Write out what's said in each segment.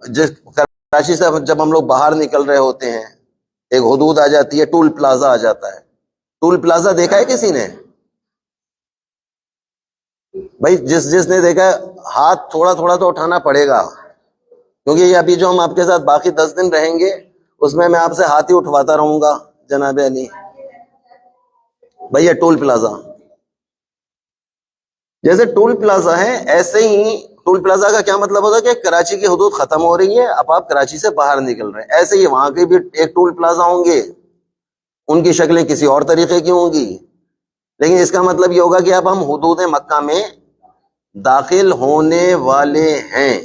جس کراچی سے جب ہم لوگ باہر نکل رہے ہوتے ہیں ایک حدود آ جاتی ہے، ٹول پلازا آ جاتا ہے. ٹول پلازا دیکھا ہے کسی نے؟ بھائی جس نے دیکھا ہے ہاتھ تھوڑا تھوڑا تو اٹھانا پڑے گا، کیونکہ یہ ابھی جو ہم آپ کے ساتھ باقی 10 دن رہیں گے اس میں آپ سے ہاتھ ہی اٹھواتا رہوں گا جناب علی. بھائی یہ ٹول پلازا، جیسے ٹول پلازا ہے ایسے ہی ٹول پلازا کا کیا مطلب ہوتا ہے کہ کراچی کی حدود ختم ہو رہی ہے، اب آپ کراچی سے باہر نکل رہے ہیں، ایسے ہی وہاں کے بھی ایک ٹول پلازا ہوں گے، ان کی شکلیں کسی اور طریقے کی ہوں گی، لیکن اس کا مطلب یہ ہوگا کہ اب ہم حدود مکہ میں داخل ہونے والے ہیں.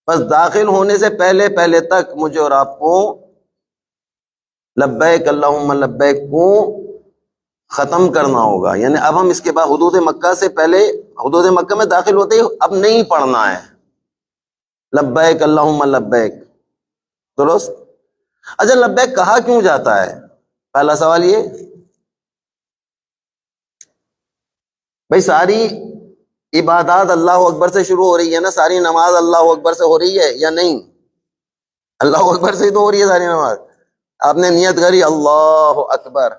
بس داخل ہونے سے پہلے پہلے تک مجھے اور آپ کو لبیک اللہم لبیک کو ختم کرنا ہوگا. یعنی اب ہم اس کے بعد حدود مکہ سے پہلے، حدود مکہ میں داخل ہوتے ہی اب نہیں پڑھنا ہے لبیک اللہم لبیک. درست؟ اچھا لبیک کہا کیوں جاتا ہے؟ پہلا سوال یہ. بھائی ساری عبادات اللہ اکبر سے شروع ہو رہی ہے نا، ساری نماز اللہ اکبر سے ہو رہی ہے یا نہیں؟ اللہ اکبر سے ہی تو ہو رہی ہے ساری نماز. آپ نے نیت کری اللہ اکبر،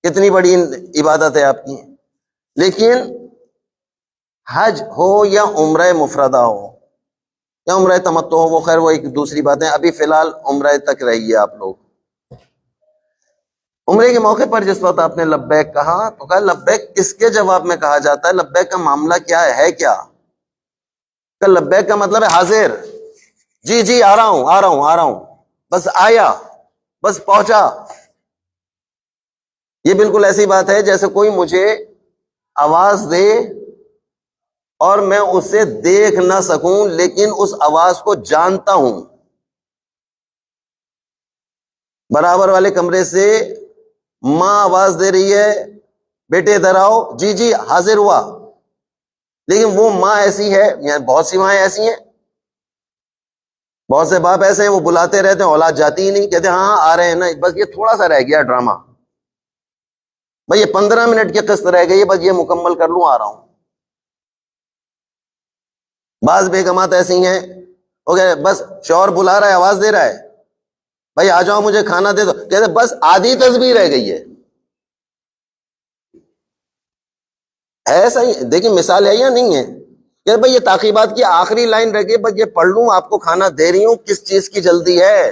کتنی بڑی عبادت ہے آپ کی. لیکن حج ہو یا عمرہ مفردہ ہو یا عمرہ تمتع ہو، وہ خیر وہ ایک دوسری بات ہے. ابھی فی الحال عمرہ تک رہیے آپ لوگ. عمرے کے موقع پر جس وقت آپ نے لبیک کہا تو کہا لبیک کس کے جواب میں کہا جاتا ہے؟ لبیک کا معاملہ کیا ہے کیا؟ کہ لبیک کا مطلب ہے حاضر، جی جی آ رہا ہوں آ رہا ہوں آ رہا ہوں، بس آیا، بس پہنچا. یہ بالکل ایسی بات ہے جیسے کوئی مجھے آواز دے اور میں اسے دیکھ نہ سکوں لیکن اس آواز کو جانتا ہوں. برابر والے کمرے سے ماں آواز دے رہی ہے بیٹے ادھر آؤ، جی جی حاضر ہوا، لیکن وہ ماں ایسی ہے، یعنی بہت سی ماں ایسی ہیں، بہت سے باپ ایسے ہیں وہ بلاتے رہتے ہیں اولاد جاتی ہی نہیں، کہتے ہیں ہاں آ رہے ہیں نا، بس یہ تھوڑا سا رہ گیا ڈرامہ، بھائی یہ 15 منٹ کی قسط رہ گئی ہے، بس یہ مکمل کر لوں آ رہا ہوں. بعض بیگمات ایسی ہیں بس شوہر بلا رہا ہے آواز دے رہا ہے بھائی آ جاؤ مجھے کھانا دے دو، کہتے بس آدھی تسبیح رہ گئی ہے. ایسا ہی دیکھیں مثال ہے یا نہیں ہے کہ بھائی یہ تاقیبات کی آخری لائن رہ گئی، بس یہ پڑھ لوں آپ کو کھانا دے رہی ہوں، کس چیز کی جلدی ہے؟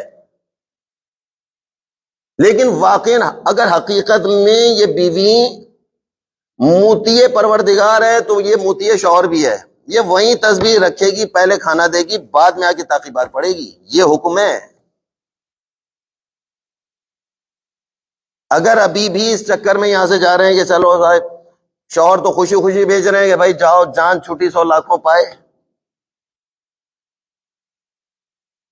لیکن واقعی اگر حقیقت میں یہ بیوی موتی پروردگار ہے تو یہ موتی شوہر بھی ہے. یہ وہیں تسبیح رکھے گی، پہلے کھانا دے گی، بعد میں آ کے تاقیبات پڑھے گی. یہ حکم ہے. اگر ابھی بھی اس چکر میں یہاں سے جا رہے ہیں کہ چلو صاحب شوہر تو خوشی خوشی بھیج رہے ہیں کہ بھائی جاؤ جان چھوٹی 100 لاکھوں پائے،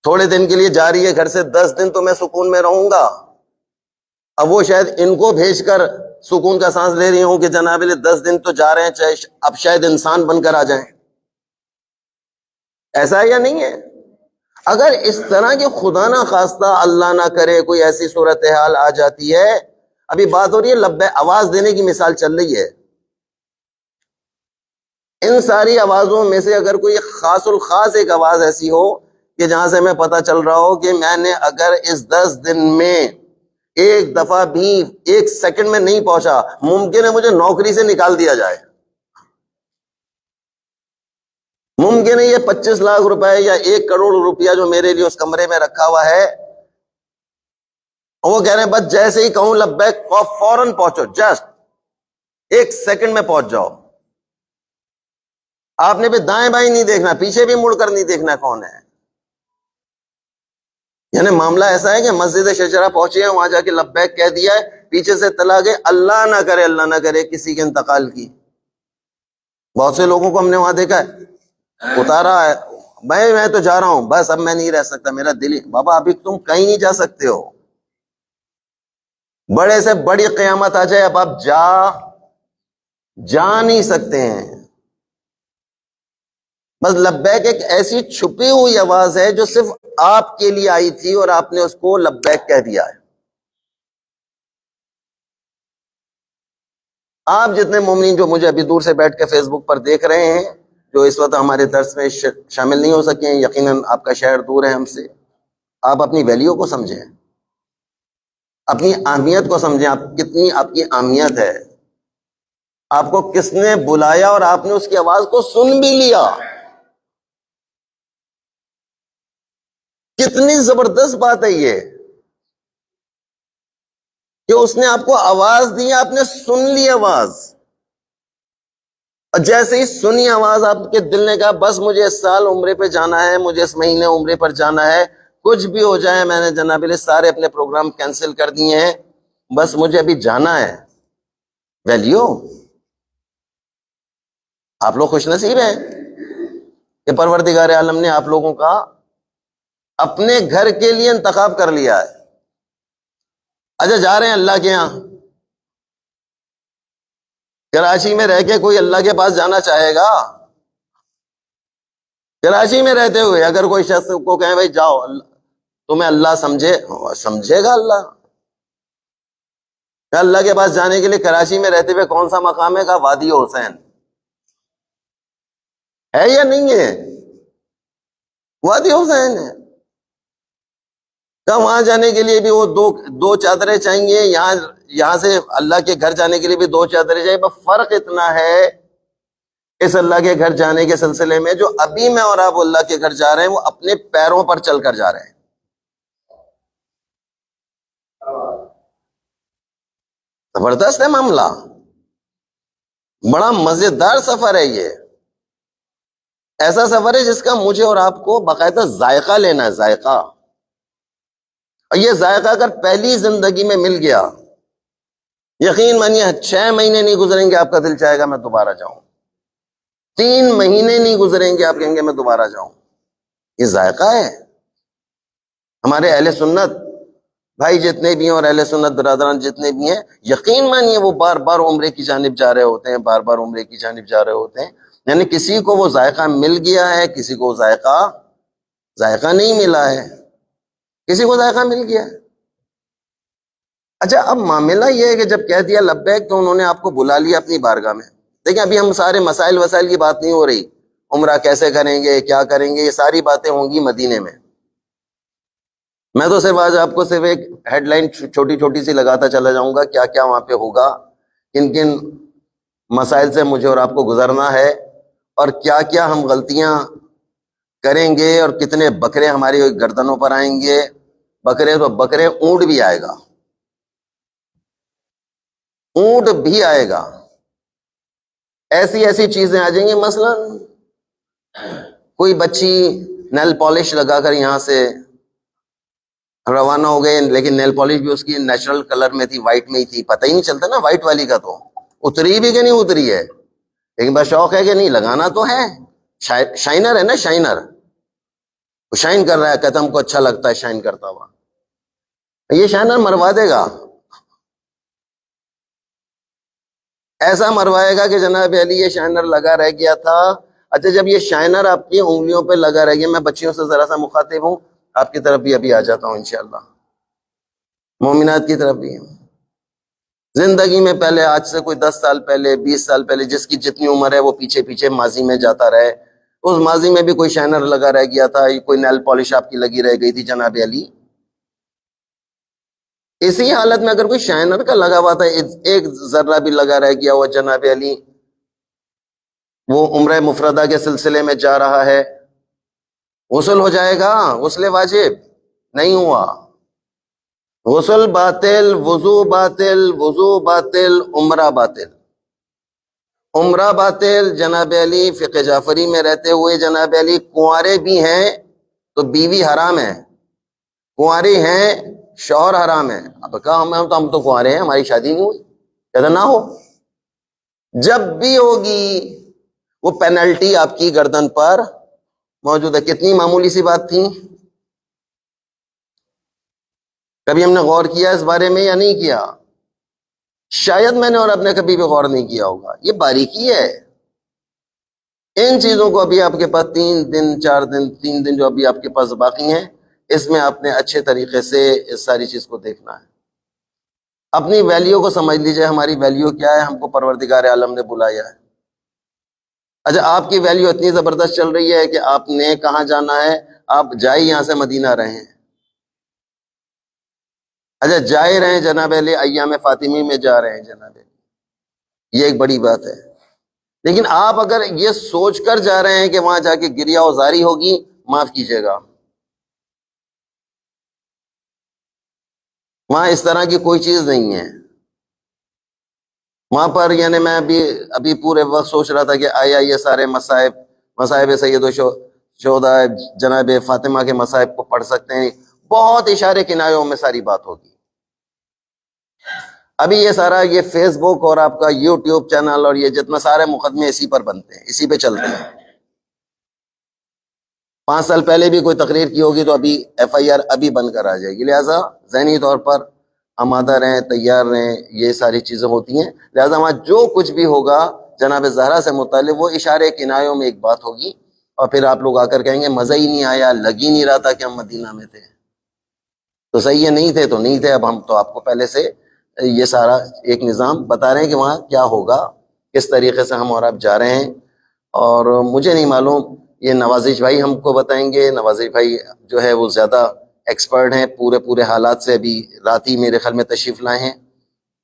تھوڑے دن کے لیے جا رہی ہے گھر سے، 10 دن تو میں سکون میں رہوں گا. اب وہ شاید ان کو بھیج کر سکون کا سانس لے رہی ہوں کہ جناب 10 دن تو جا رہے ہیں، چاہے اب شاید انسان بن کر آ جائیں. ایسا ہے یا نہیں ہے؟ اگر اس طرح کی خدا نہ خواستہ اللہ نہ کرے کوئی ایسی صورتحال آ جاتی ہے، ابھی بات ہو رہی ہے لبے آواز دینے کی مثال چل رہی ہے، ان ساری آوازوں میں سے اگر کوئی خاص الخاص ایک آواز ایسی ہو کہ جہاں سے میں پتا چل رہا ہو کہ میں نے اگر اس 10 دن میں ایک دفعہ بھی 1 سیکنڈ میں نہیں پہنچا، ممکن ہے مجھے نوکری سے نکال دیا جائے، ممکن ہے یہ 25 لاکھ روپے یا 1 کروڑ روپیہ جو میرے لیے اس کمرے میں رکھا ہوا ہے، وہ کہہ رہے ہیں بس جیسے ہی کہوں لبیک فوراً پہنچو، جسٹ 1 سیکنڈ میں پہنچ جاؤ. آپ نے بھی دائیں بائیں نہیں دیکھنا، پیچھے بھی مڑ کر نہیں دیکھنا کون ہے. یعنی معاملہ ایسا ہے کہ مسجد شجرہ پہنچے ہیں، وہاں جا کے لبیک کہہ دیا ہے، پیچھے سے تلا گئے، اللہ نہ کرے کسی کے انتقال کی. بہت سے لوگوں کو ہم نے وہاں دیکھا ہے اتارا ہے، میں تو جا رہا ہوں، بس اب میں نہیں رہ سکتا، میرا دل ہی. بابا ابھی تم کہیں نہیں جا سکتے ہو، بڑے سے بڑی قیامت آ جائے اب آپ جا نہیں سکتے ہیں. بس لبیک ایک ایسی چھپی ہوئی آواز ہے جو صرف آپ کے لیے آئی تھی اور آپ نے اس کو لبیک کہہ دیا ہے. آپ جتنے مومنین جو مجھے ابھی دور سے بیٹھ کے فیس بک پر دیکھ رہے ہیں، جو اس وقت ہمارے درس میں شامل نہیں ہو سکے ہیں، یقیناً آپ کا شہر دور ہے ہم سے، آپ اپنی ویلیو کو سمجھیں، اپنی اہمیت کو سمجھیں، آپ کتنی آپ کی اہمیت ہے، آپ کو کس نے بلایا اور آپ نے اس کی آواز کو سن بھی لیا، کتنی زبردست بات ہے یہ کہ اس نے آپ کو آواز دی، آپ نے سن لی آواز، اور جیسے ہی سنی آواز آپ کے دل نے کہا بس مجھے اس سال عمرے پہ جانا ہے، مجھے اس مہینے عمرے پر جانا ہے، کچھ بھی ہو جائے میں نے جناب علی سارے اپنے پروگرام کینسل کر دیے ہیں، بس مجھے ابھی جانا ہے۔ ویلیو، آپ لوگ خوش نصیب ہیں کہ پروردگار عالم نے آپ لوگوں کا اپنے گھر کے لیے انتخاب کر لیا ہے۔ اچھا، جا رہے ہیں اللہ کے ہاں، کراچی میں رہ کے کوئی اللہ کے پاس جانا چاہے گا؟ کراچی میں رہتے ہوئے اگر کوئی شخص کو کہیں بھائی جاؤ، تمہیں اللہ سمجھے گا اللہ؟ کہ اللہ کے پاس جانے کے لیے کراچی میں رہتے ہوئے کون سا مقام ہے؟ کا وادی حسین ہے یا نہیں ہے؟ وادی حسین ہے۔ کہ وہاں جانے کے لیے بھی وہ دو چادریں چاہیے، یہاں سے اللہ کے گھر جانے کے لیے بھی 2 چادریں چاہیے، بس فرق اتنا ہے اس اللہ کے گھر جانے کے سلسلے میں، جو ابھی میں اور آپ اللہ کے گھر جا رہے ہیں وہ اپنے پیروں پر چل کر جا رہے ہیں۔ زبردست ہے معاملہ، بڑا مزیدار سفر ہے یہ، ایسا سفر ہے جس کا مجھے اور آپ کو باقاعدہ ذائقہ لینا ہے، ذائقہ۔ اور یہ ذائقہ اگر پہلی زندگی میں مل گیا، یقین مانیے 6 مہینے نہیں گزریں گے آپ کا دل چاہے گا میں دوبارہ جاؤں، 3 مہینے نہیں گزریں گے آپ کہیں گے میں دوبارہ جاؤں۔ یہ ذائقہ ہے ہمارے اہل سنت بھائی جتنے بھی ہیں اور اہل سنت برادران جتنے بھی ہیں، یقین مانیے وہ بار بار عمرے کی جانب جا رہے ہوتے ہیں، بار بار عمرے کی جانب جا رہے ہوتے ہیں، یعنی کسی کو وہ ذائقہ مل گیا ہے، کسی کو ذائقہ نہیں ملا ہے، کسی کو ذائقہ مل گیا ہے۔ اچھا، اب معاملہ یہ ہے کہ جب کہہ دیا لبیک تو انہوں نے آپ کو بلا لیا اپنی بارگاہ میں۔ دیکھیں ابھی ہم سارے مسائل وسائل کی بات نہیں ہو رہی، عمرہ کیسے کریں گے، کیا کریں گے، یہ ساری باتیں ہوں گی مدینے میں۔ میں تو صرف آج آپ کو صرف ایک ہیڈ لائن چھوٹی چھوٹی سی لگاتا چلا جاؤں گا، کیا کیا وہاں پہ ہوگا، کن کن مسائل سے مجھے اور آپ کو گزرنا ہے، اور کیا کیا ہم غلطیاں کریں گے، اور کتنے بکرے ہماری گردنوں پر آئیں گے۔ بکرے تو بکرے، اونٹ بھی آئے گا، اونٹ بھی آئے گا، ایسی ایسی چیزیں آ جائیں گی، مثلا کوئی بچی نیل پالش لگا کر یہاں سے روانہ ہو گئے، لیکن نیل پالش بھی اس کی نیچرل کلر میں تھی، وائٹ میں ہی تھی، پتہ ہی نہیں چلتا نا وائٹ والی کا، تو اتری بھی کہ نہیں اتری ہے، لیکن بس شوق ہے کہ نہیں لگانا تو ہے، شائنر ہے نا، شائنر، وہ شائن کر رہا ہے، کہتا ہم کو اچھا لگتا ہے شائن کرتا ہوا، یہ شائنر مروا دے گا، ایسا مروائے گا کہ جناب علی یہ شائنر لگا رہ گیا تھا۔ اچھا، جب یہ شائنر آپ کی انگلیوں پہ لگا رہ گیا، میں بچیوں سے ذرا سا مخاطب ہوں، آپ کی طرف بھی ابھی آ جاتا ہوں انشاءاللہ، مومنات کی طرف بھی۔ زندگی میں پہلے آج سے کوئی 10 سال پہلے، 20 سال پہلے، جس کی جتنی عمر ہے وہ پیچھے پیچھے ماضی میں جاتا رہے، اس ماضی میں بھی کوئی شائنر لگا رہ گیا تھا، کوئی نیل پالش آپ کی لگی رہ گئی تھی جناب علی، اسی حالت میں اگر کوئی شائنر کا لگا ہوا تھا، ایک ذرہ بھی لگا رہ گیا ہوا جناب علی، وہ عمرہ مفردہ کے سلسلے میں جا رہا ہے، غسل ہو جائے گا، غسل واجب نہیں ہوا، غسل باطل، وضو باطل، وضو باطل، عمرہ باطل، عمرہ باطل۔ جناب علی فقہ جعفری میں رہتے ہوئے جناب علی کنوارے بھی ہیں تو بیوی حرام ہے، کنواری ہیں شوہر حرام ہے۔ اب کہا ہم تو کنوارے ہیں، ہماری شادی نہیں ہوئی، کہتا نہ ہو، جب بھی ہوگی وہ پینلٹی آپ کی گردن پر موجود ہے۔ کتنی معمولی سی بات تھی، کبھی ہم نے غور کیا اس بارے میں یا نہیں کیا؟ شاید میں نے اور آپ نے کبھی بھی غور نہیں کیا ہوگا، یہ باریکی ہے۔ ان چیزوں کو ابھی آپ کے پاس 3 دن جو ابھی آپ کے پاس باقی ہیں، اس میں آپ نے اچھے طریقے سے اس ساری چیز کو دیکھنا ہے، اپنی ویلیو کو سمجھ لیجئے، ہماری ویلیو کیا ہے، ہم کو پروردگار عالم نے بلایا ہے، اچھا آپ کی ویلیو اتنی زبردست چل رہی ہے کہ آپ نے کہاں جانا ہے؟ آپ جائے یہاں سے مدینہ رہے ہیں. اچھا جائے رہے ہیں جناب علی، ایام فاطمی میں جا رہے ہیں جناب علی، یہ ایک بڑی بات ہے. لیکن آپ اگر یہ سوچ کر جا رہے ہیں کہ وہاں جا کے گریہ وزاری ہوگی، معاف کیجیے گا، وہاں اس طرح کی کوئی چیز نہیں ہے. وہاں پر یعنی میں ابھی پورے وقت سوچ رہا تھا کہ آیا یہ سارے مصائب سید و شہداء جناب فاطمہ کے مصائب کو پڑھ سکتے ہیں. بہت اشارے کنایوں میں ساری بات ہوگی. ابھی یہ سارا یہ فیس بک اور آپ کا یوٹیوب چینل اور یہ جتنا سارے مقدمے اسی پر بنتے ہیں، اسی پہ چلتے ہیں. 5 سال پہلے بھی کوئی تقریر کی ہوگی تو ابھی FIR ابھی بن کر آ جائے گی. لہٰذا ذہنی طور پر آمادہ رہیں، تیار رہیں، یہ ساری چیزیں ہوتی ہیں. لہٰذا وہاں جو کچھ بھی ہوگا جناب زہرا سے متعلق وہ اشارے کنایوں میں ایک بات ہوگی، اور پھر آپ لوگ آ کر کہیں گے مزہ ہی نہیں آیا، لگ ہی نہیں رہا تھا کہ ہم مدینہ میں تھے. تو صحیح ہے، نہیں تھے تو نہیں تھے. اب ہم تو آپ کو پہلے سے یہ سارا ایک نظام بتا رہے ہیں کہ وہاں کیا ہوگا، کس طریقے سے ہم اور آپ جا رہے ہیں. اور مجھے نہیں معلوم، یہ نوازش بھائی ہم کو بتائیں گے. نوازش بھائی جو ہے وہ زیادہ ایکسپرٹ ہیں پورے حالات سے. ابھی رات ہی میرے خیال میں تشریف لائے ہیں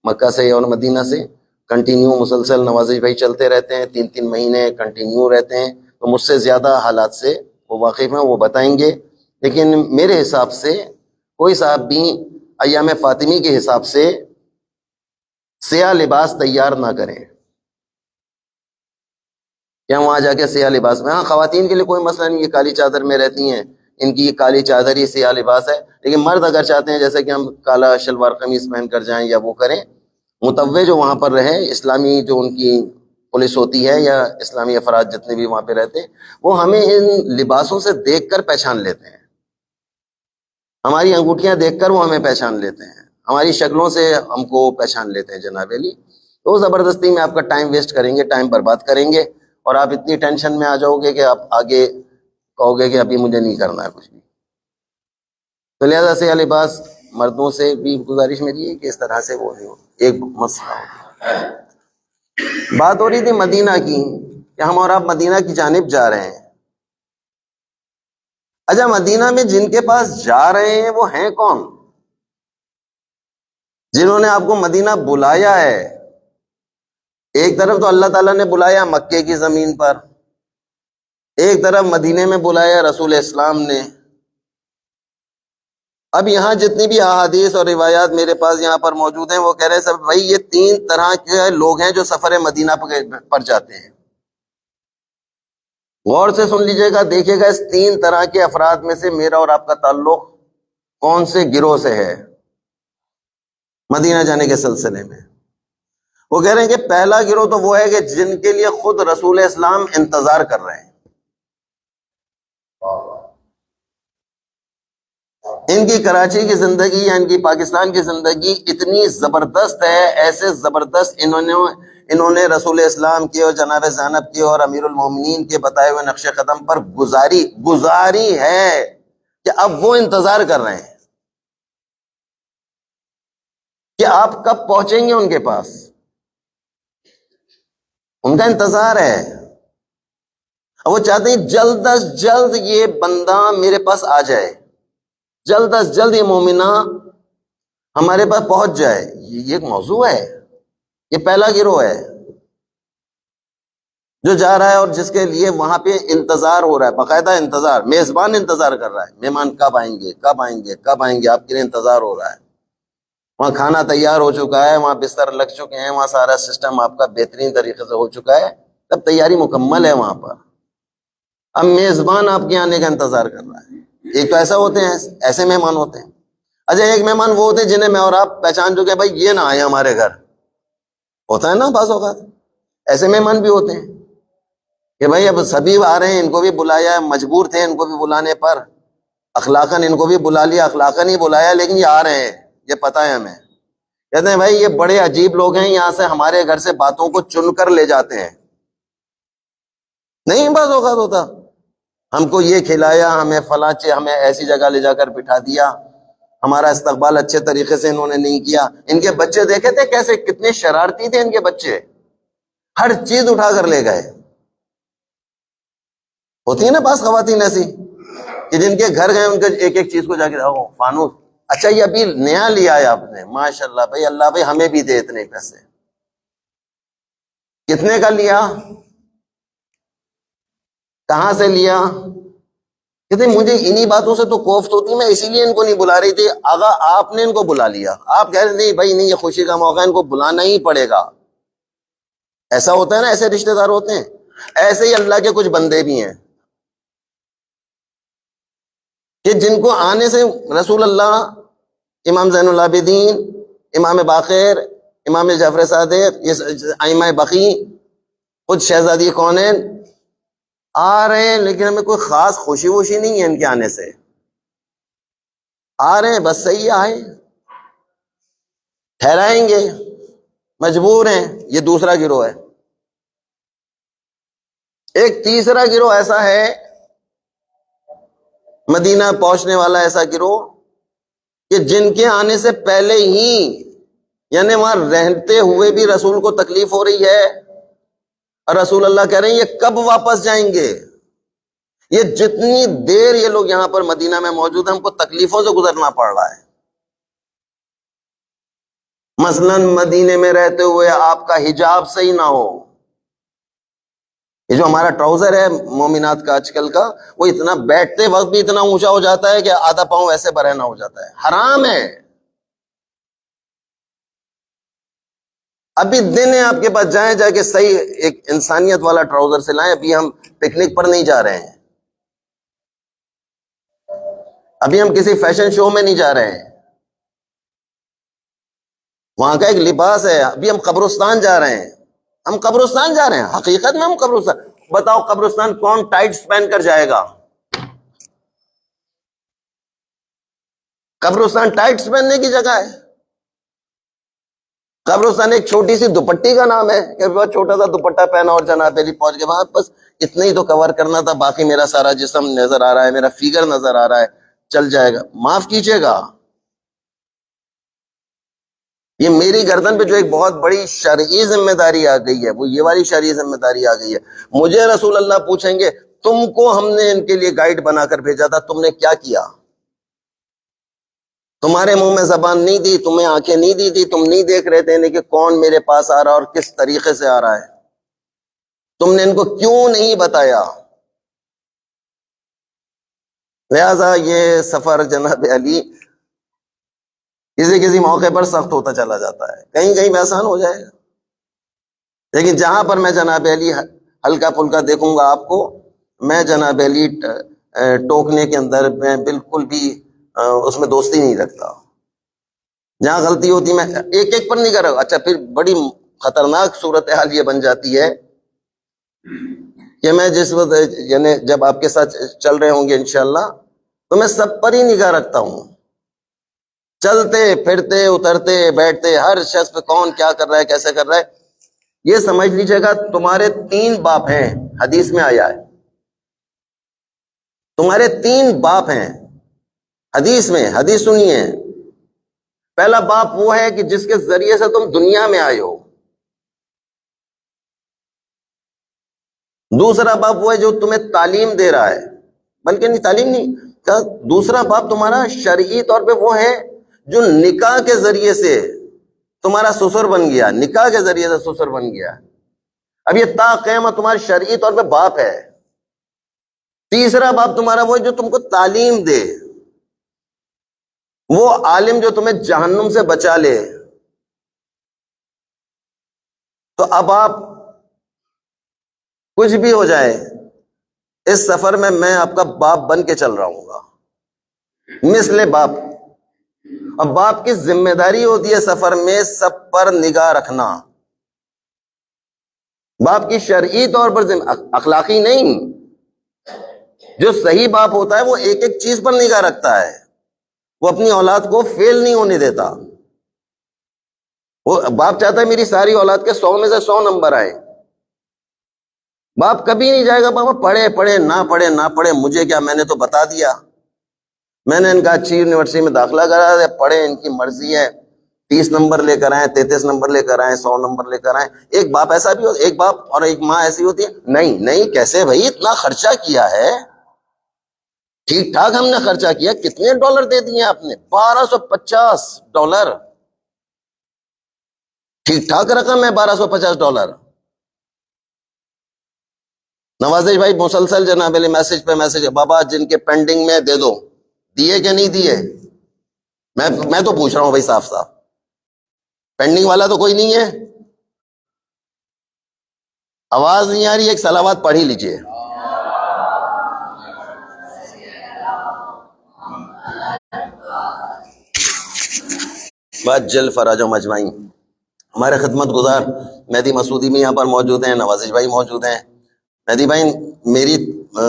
مکہ سے اور مدینہ سے. کنٹینیو مسلسل نوازش بھائی چلتے رہتے ہیں، 3 مہینے کنٹینیو رہتے ہیں، تو مجھ سے زیادہ حالات سے وہ واقف ہیں، وہ بتائیں گے. لیکن میرے حساب سے کوئی صاحب بھی ایام فاطمی کے حساب سے سیاہ لباس تیار نہ کریں. کیا وہاں جا کے سیاہ لباس میں، ہاں خواتین کے لیے کوئی مسئلہ نہیں، یہ کالی چادر میں رہتی ہیں، ان کی یہ کالی چادر ہی سیاہ لباس ہے. لیکن مرد اگر چاہتے ہیں جیسے کہ ہم کالا شلوار قمیص پہن کر جائیں یا وہ کریں، متوع جو وہاں پر رہے، اسلامی جو ان کی پولیس ہوتی ہے یا اسلامی افراد جتنے بھی وہاں پہ رہتے ہیں، وہ ہمیں ان لباسوں سے دیکھ کر پہچان لیتے ہیں. ہماری انگوٹھیاں دیکھ کر وہ ہمیں پہچان لیتے ہیں، ہماری شکلوں سے ہم کو پہچان لیتے ہیں جناب علی. تو زبردستی میں آپ کا ٹائم ویسٹ کریں گے، ٹائم برباد کریں گے، اور آپ اتنی ٹینشن میں آ جاؤ گے کہ آپ آگے کہو گے کہ ابھی مجھے نہیں کرنا ہے کچھ بھی. تو لہٰذا سیاہ لباس مردوں سے بھی گزارش میری ہے کہ اس طرح سے وہ نہیں ہو. ایک مسئلہ ہو. بات ہو رہی تھی مدینہ کی کہ ہم اور آپ مدینہ کی جانب جا رہے ہیں. اچھا مدینہ میں جن کے پاس جا رہے ہیں وہ ہیں کون؟ جنہوں نے آپ کو مدینہ بلایا ہے. ایک طرف تو اللہ تعالیٰ نے بلایا مکے کی زمین پر، ایک طرف مدینے میں بلایا رسول اسلام نے. اب یہاں جتنی بھی احادیث اور روایات میرے پاس یہاں پر موجود ہیں، وہ کہہ رہے ہیں سب بھائی یہ 3 طرح کے لوگ ہیں جو سفر مدینہ پر جاتے ہیں. غور سے سن لیجئے گا، دیکھیے گا اس 3 طرح کے افراد میں سے میرا اور آپ کا تعلق کون سے گروہ سے ہے مدینہ جانے کے سلسلے میں. وہ کہہ رہے ہیں کہ پہلا گروہ تو وہ ہے کہ جن کے لیے خود رسول اسلام انتظار کر رہے ہیں. ان کی کراچی کی زندگی یا ان کی پاکستان کی زندگی اتنی زبردست ہے، ایسے زبردست انہوں نے رسول اسلام کی اور جناب زینب کی اور امیر المومنین کے بتائے ہوئے نقش قدم پر گزاری ہے کہ اب وہ انتظار کر رہے ہیں کہ آپ کب پہنچیں گے ان کے پاس. ان کا انتظار ہے. وہ چاہتے ہیں جلد از جلد یہ بندہ میرے پاس آ جائے، جلد از جلد یہ مومنہ ہمارے پاس پہنچ جائے. یہ ایک موضوع ہے. یہ پہلا گروہ ہے جو جا رہا ہے اور جس کے لیے وہاں پہ انتظار ہو رہا ہے، باقاعدہ انتظار. میزبان انتظار کر رہا ہے، مہمان کب آئیں گے کب آئیں گے کب آئیں گے، آپ کے لیے انتظار ہو رہا ہے. وہاں کھانا تیار ہو چکا ہے، وہاں بستر لگ چکے ہیں، وہاں سارا سسٹم آپ کا بہترین طریقے سے ہو چکا ہے، تب تیاری مکمل ہے وہاں پر. اب میزبان آپ کے آنے کا انتظار کر رہا ہے. ایک تو ایسا ہوتے ہیں، ایسے مہمان ہوتے ہیں. اچھا ایک مہمان وہ ہوتے ہیں جنہیں میں اور آپ پہچان چکے ہیں، بھائی یہ نہ آئے ہمارے گھر. ہوتا ہے نا بعض اوقات ایسے مہمان بھی ہوتے ہیں کہ بھائی اب سبھی آ رہے ہیں، ان کو بھی بلایا ہے، مجبور تھے ان کو بھی بلانے پر، اخلاقاً ان کو بھی بلا لیا، اخلاقاً ہی بلایا، لیکن یہ آ رہے ہیں، یہ پتہ ہے ہمیں. کہتے ہیں بھائی یہ بڑے عجیب لوگ ہیں، یہاں سے ہمارے گھر سے باتوں کو چن کر لے جاتے ہیں. نہیں بعض اوقات ہوتا، ہم کو یہ کھلایا، ہمیں فلاں ہمیں ایسی جگہ لے جا کر بٹھا دیا، ہمارا استقبال اچھے طریقے سے انہوں نے نہیں کیا. ان کے بچے دیکھے تھے کیسے، کتنے شرارتی تھے ان کے بچے، ہر چیز اٹھا کر لے گئے. ہوتی ہے نا بعض خواتین ایسی کہ جن کے گھر گئے ان کے ایک ایک چیز کو جا کے فانوس، اچھا یہ ابھی نیا لیا ہے آپ نے، ماشاء اللہ بھائی، اللہ بھائی ہمیں بھی دے اتنے پیسے. کتنے کا لیا؟ کہاں سے لیا؟ کہتے مجھے انہی باتوں سے تو کوفت ہوتی، میں اسی لیے ان کو نہیں بلا رہی تھی. آغا آپ نے ان کو بلا لیا، آپ کہہ رہے نہیں بھائی نہیں، یہ خوشی کا موقع ہے، ان کو بلانا ہی پڑے گا. ایسا ہوتا ہے نا، ایسے رشتہ دار ہوتے ہیں. ایسے ہی اللہ کے کچھ بندے بھی ہیں کہ جن کو آنے سے رسول اللہ، امام زین العابدین، امام باقر، امام جعفر صادق، یہ ائمہ بقی، خود شہزادی کونین آ رہے ہیں، لیکن ہمیں کوئی خاص خوشی وشی نہیں ہے ان کے آنے سے. آ رہے ہیں بس، صحیح آئے، ٹھہرائیں گے، مجبور ہیں. یہ دوسرا گروہ ہے. ایک تیسرا گروہ ایسا ہے، مدینہ پہنچنے والا ایسا گروہ کہ جن کے آنے سے پہلے ہی، یعنی وہاں رہتے ہوئے بھی رسول کو تکلیف ہو رہی ہے، اور رسول اللہ کہہ رہے ہیں یہ کب واپس جائیں گے. یہ جتنی دیر یہ لوگ یہاں پر مدینہ میں موجود ہیں، ہم کو تکلیفوں سے گزرنا پڑ رہا ہے. مثلا مدینے میں رہتے ہوئے آپ کا حجاب صحیح نہ ہو. یہ جو ہمارا ٹراؤزر ہے مومنات کا آج کل کا، وہ اتنا بیٹھتے وقت بھی اتنا اونچا ہو جاتا ہے کہ آدھا پاؤں ایسے برہنہ ہو جاتا ہے. حرام ہے. ابھی دن ہے آپ کے پاس، جائیں جا کے صحیح ایک انسانیت والا ٹراؤزر سے لائیں. ابھی ہم پکنک پر نہیں جا رہے ہیں، ابھی ہم کسی فیشن شو میں نہیں جا رہے ہیں، وہاں کا ایک لباس ہے. ابھی ہم قبرستان جا رہے ہیں، ہم قبرستان جا رہے ہیں، حقیقت میں ہم قبرستان. بتاؤ قبرستان کون ٹائٹس پہن کر جائے گا؟ قبرستان ٹائٹس پہننے کی جگہ ہے. قبرستان ایک چھوٹی سی دوپٹی کا نام ہے کہ بہت چھوٹا سا دوپٹہ پہنا اور جناب علی پہنچ کے وہاں، بس اتنا ہی تو کور کرنا تھا، باقی میرا سارا جسم نظر آ رہا ہے، میرا فیگر نظر آ رہا ہے، چل جائے گا. معاف کیجیے گا، یہ میری گردن پہ جو ایک بہت بڑی شرعی ذمہ داری آ گئی ہے، وہ یہ والی شرعی ذمہ داری آ گئی ہے. مجھے رسول اللہ پوچھیں گے تم کو ہم نے ان کے لیے گائیڈ بنا کر بھیجا تھا، تم نے کیا کیا؟ تمہارے منہ میں زبان نہیں دی، تمہیں آنکھیں نہیں دی تھی، تم نہیں دیکھ رہے تھے کہ کون میرے پاس آ رہا اور کس طریقے سے آ رہا ہے؟ تم نے ان کو کیوں نہیں بتایا؟ لہذا یہ سفر جناب علی کسی کسی موقع پر سخت ہوتا چلا جاتا ہے، کہیں کہیں آسان ہو جائے گا، لیکن جہاں پر میں جناب علی ہلکا پھلکا دیکھوں گا آپ کو، میں جناب علی ٹوکنے کے اندر میں بالکل بھی اس میں دوستی نہیں رکھتا. جہاں غلطی ہوتی میں ایک ایک پر نہیں کر رہا. اچھا پھر بڑی خطرناک صورتحال یہ بن جاتی ہے کہ میں جس وقت، یعنی جب آپ کے ساتھ چل رہے ہوں گے انشاءاللہ، تو میں سب پر ہی نگاہ رکھتا ہوں، چلتے پھرتے اترتے بیٹھتے ہر شخص پہ کون کیا کر رہا ہے، کیسے کر رہا ہے. یہ سمجھ لیجیے گا تمہارے 3 باپ ہیں، حدیث میں آیا ہے تمہارے 3 باپ ہیں حدیث میں. حدیث سنیے، پہلا باپ وہ ہے کہ جس کے ذریعے سے تم دنیا میں آئے ہو. دوسرا باپ وہ ہے جو تمہیں تعلیم دے رہا ہے، بلکہ نہیں تعلیم نہیں کہا. دوسرا باپ تمہارا شرعی طور پہ وہ ہے جو نکاح کے ذریعے سے تمہارا سسر بن گیا، نکاح کے ذریعے سے سسر بن گیا. اب یہ تا قیامت تمہارے شرعی طور پہ باپ ہے. تیسرا باپ تمہارا وہ ہے جو تم کو تعلیم دے، وہ عالم جو تمہیں جہنم سے بچا لے. تو اب آپ کچھ بھی ہو جائے، اس سفر میں میں آپ کا باپ بن کے چل رہا ہوں گا، مثل باپ. اب باپ کی ذمہ داری ہوتی ہے سفر میں سب پر نگاہ رکھنا. باپ کی شرعی طور پر اخلاقی نہیں. جو صحیح باپ ہوتا ہے وہ ایک ایک چیز پر نگاہ رکھتا ہے، وہ اپنی اولاد کو فیل نہیں ہونے دیتا. وہ باپ چاہتا ہے میری ساری اولاد کے 100 میں سے 100 نمبر آئے. باپ کبھی نہیں جائے گا بابا پڑھے پڑھے نہ پڑھے مجھے کیا، میں نے تو بتا دیا، میں نے ان کا اچھی یونیورسٹی میں داخلہ کرا دیا، پڑھے ان کی مرضی ہے. 30 نمبر لے کر آئیں، 33 نمبر لے کر آئیں، 100 نمبر لے کر آئیں. ایک باپ ایسا بھی ایک باپ اور ایک ماں ایسی ہوتی ہے، نہیں نہیں کیسے بھائی، اتنا خرچہ کیا ہے، ٹھیک ٹھاک ہم نے خرچہ کیا. کتنے ڈالر دے دیے آپ نے؟ $1250. ٹھیک ٹھاک رقم ہے $1250. نوازش بھائی مسلسل جناب علی میسج پہ میسج، بابا جن کے پینڈنگ میں دے دو. دیے کہ نہیں دیے؟ میں تو پوچھ رہا ہوں بھائی صاف صاف، پینڈنگ والا تو کوئی نہیں ہے؟ آواز نہیں آ رہی، ایک صلوات پڑھ ہی لیجئے. بات جل فراج و مجمعین. ہمارے خدمت گزار مہدی مسعودی بھی یہاں پر موجود ہیں، نوازش بھائی موجود ہیں. مہدی بھائی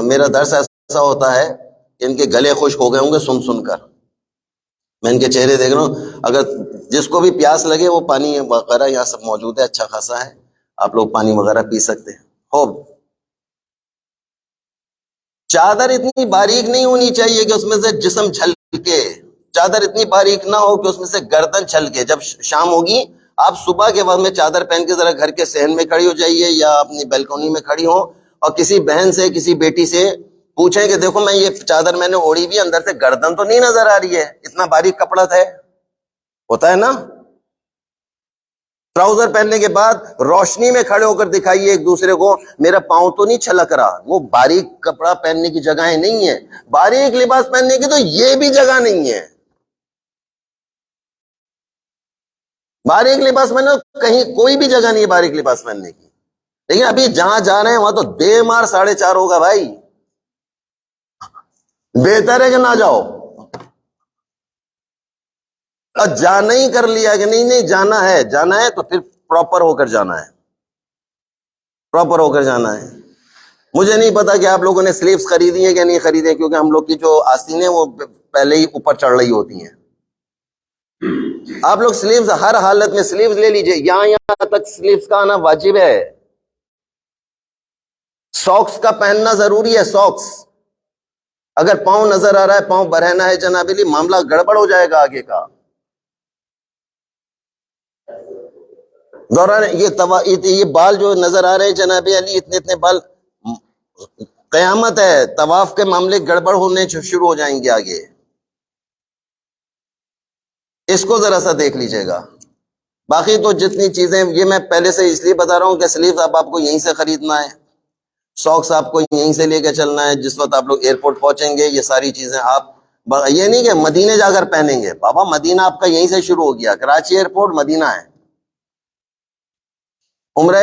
میرا درس ایسا ہوتا ہے کہ ان کے گلے خشک ہو گئے ہوں گے سن سن کر. میں ان کے چہرے دیکھ رہا ہوں. اگر جس کو بھی پیاس لگے وہ پانی وغیرہ یہاں سب موجود ہے، اچھا خاصا ہے، آپ لوگ پانی وغیرہ پی سکتے ہیں. ہو چادر اتنی باریک نہیں ہونی چاہیے کہ اس میں سے جسم چھلکے، چادر اتنی باریک نہ ہو کہ اس میں سے گردن چھلکے. جب شام ہوگی آپ صبح کے وقت میں چادر پہن کے ذرا گھر کے صحن میں کھڑی ہو جائیے یا اپنی بیلکونی میں کھڑی ہو اور کسی بہن سے کسی بیٹی سے پوچھیں کہ دیکھو میں یہ چادر میں نے اوڑھی بھی، اندر سے گردن تو نہیں نظر آ رہی ہے، اتنا باریک کپڑا ہے. ہوتا ہے نا؟ ٹراؤزر پہننے کے بعد روشنی میں کھڑے ہو کر دکھائیے ایک دوسرے کو میرا پاؤں تو نہیں چھلک رہا. وہ باریک کپڑا پہننے کی جگہیں نہیں ہے، باریک لباس پہننے کی تو یہ بھی جگہ نہیں ہے. باریک لباس پہننے کہیں کوئی بھی جگہ نہیں ہے باریک لباس پہننے کی. لیکن ابھی جہاں جا رہے ہیں وہاں تو بے مار 4:30 ہوگا بھائی. بہتر ہے کہ نہ جاؤ. اور جانا ہی کر لیا کہ نہیں نہیں جانا ہے تو پھر پراپر ہو کر جانا ہے، پراپر ہو کر جانا ہے. مجھے نہیں پتا کہ آپ لوگوں نے سلیوز خریدی ہیں کہ نہیں خریدی ہیں، کیونکہ ہم لوگ کی جو آستینیں وہ پہلے ہی اوپر چڑھ رہی ہوتی ہیں. آپ لوگ سلیوز ہر حالت میں سلیوز لے لیجئے، یہاں تک سلیوز کا آنا واجب ہے. ساکس کا پہننا ضروری ہے. ساکس اگر پاؤں نظر آ رہا ہے، پاؤں برہنا ہے جناب علی، معاملہ گڑبڑ ہو جائے گا آگے کا. دوران یہ بال جو نظر آ رہے ہیں جناب علی، اتنے اتنے بال، قیامت ہے. طواف کے معاملے گڑبڑ ہونے شروع ہو جائیں گے آگے. اس کو ذرا سا دیکھ لیجئے گا. باقی تو جتنی چیزیں یہ میں پہلے سے اس لیے بتا رہا ہوں کہ سلیوز آپ کو یہیں سے خریدنا ہے، ساکس آپ کو یہیں سے لے کے چلنا ہے. جس وقت آپ لوگ ایئرپورٹ پہنچیں گے یہ ساری چیزیں آپ یہ نہیں کہ مدینے جا کر پہنیں گے. بابا مدینہ آپ کا یہیں سے شروع ہو گیا، کراچی ایئرپورٹ مدینہ ہے. عمرہ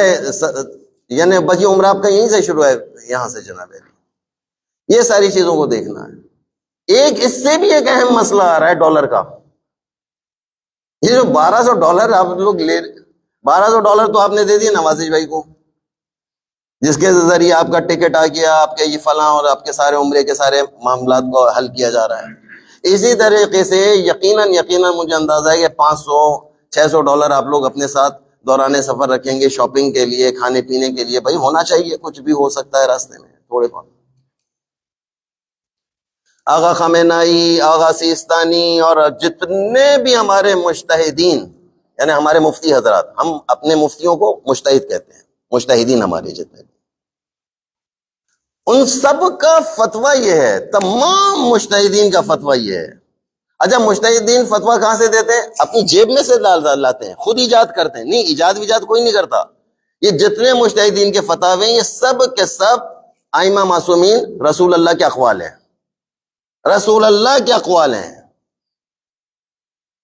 یعنی بجی عمرہ آپ کا یہیں سے شروع ہے، یہاں سے جناب علی. یہ ساری چیزوں کو دیکھنا ہے. ایک اس سے بھی ایک اہم مسئلہ آ رہا ہے ڈالر کا. یہ جو $1200 آپ لوگ $1200 تو آپ نے دے دیے نوازش بھائی کو، جس کے ذریعے آپ کا ٹکٹ آ گیا، آپ کے یہ فلاں اور آپ کے سارے عمرے کے سارے معاملات کو حل کیا جا رہا ہے. اسی طریقے سے یقیناً مجھے اندازہ ہے کہ $500-600 آپ لوگ اپنے ساتھ دوران سفر رکھیں گے شاپنگ کے لیے، کھانے پینے کے لیے. بھائی ہونا چاہیے، کچھ بھی ہو سکتا ہے راستے میں تھوڑے بہت. آغا خامنائی، آغا سیستانی اور جتنے بھی ہمارے مجتہدین، یعنی ہمارے مفتی حضرات، ہم اپنے مفتیوں کو مجتہد کہتے ہیں، مجتہدین ہمارے جتنے، ان سب کا فتویٰ یہ ہے، تمام مجتہدین کا فتویٰ یہ ہے. اچھا مجتہدین فتویٰ کہاں سے دیتے ہیں؟ اپنی جیب میں سے لاتے ہیں، خود ایجاد کرتے ہیں. نہیں، ایجاد کوئی نہیں کرتا. یہ جتنے مجتہدین کے فتاوے ہیں یہ سب کے سب ائمہ معصومین رسول اللہ کے اقوال ہیں، رسول اللہ کے اقوال ہیں.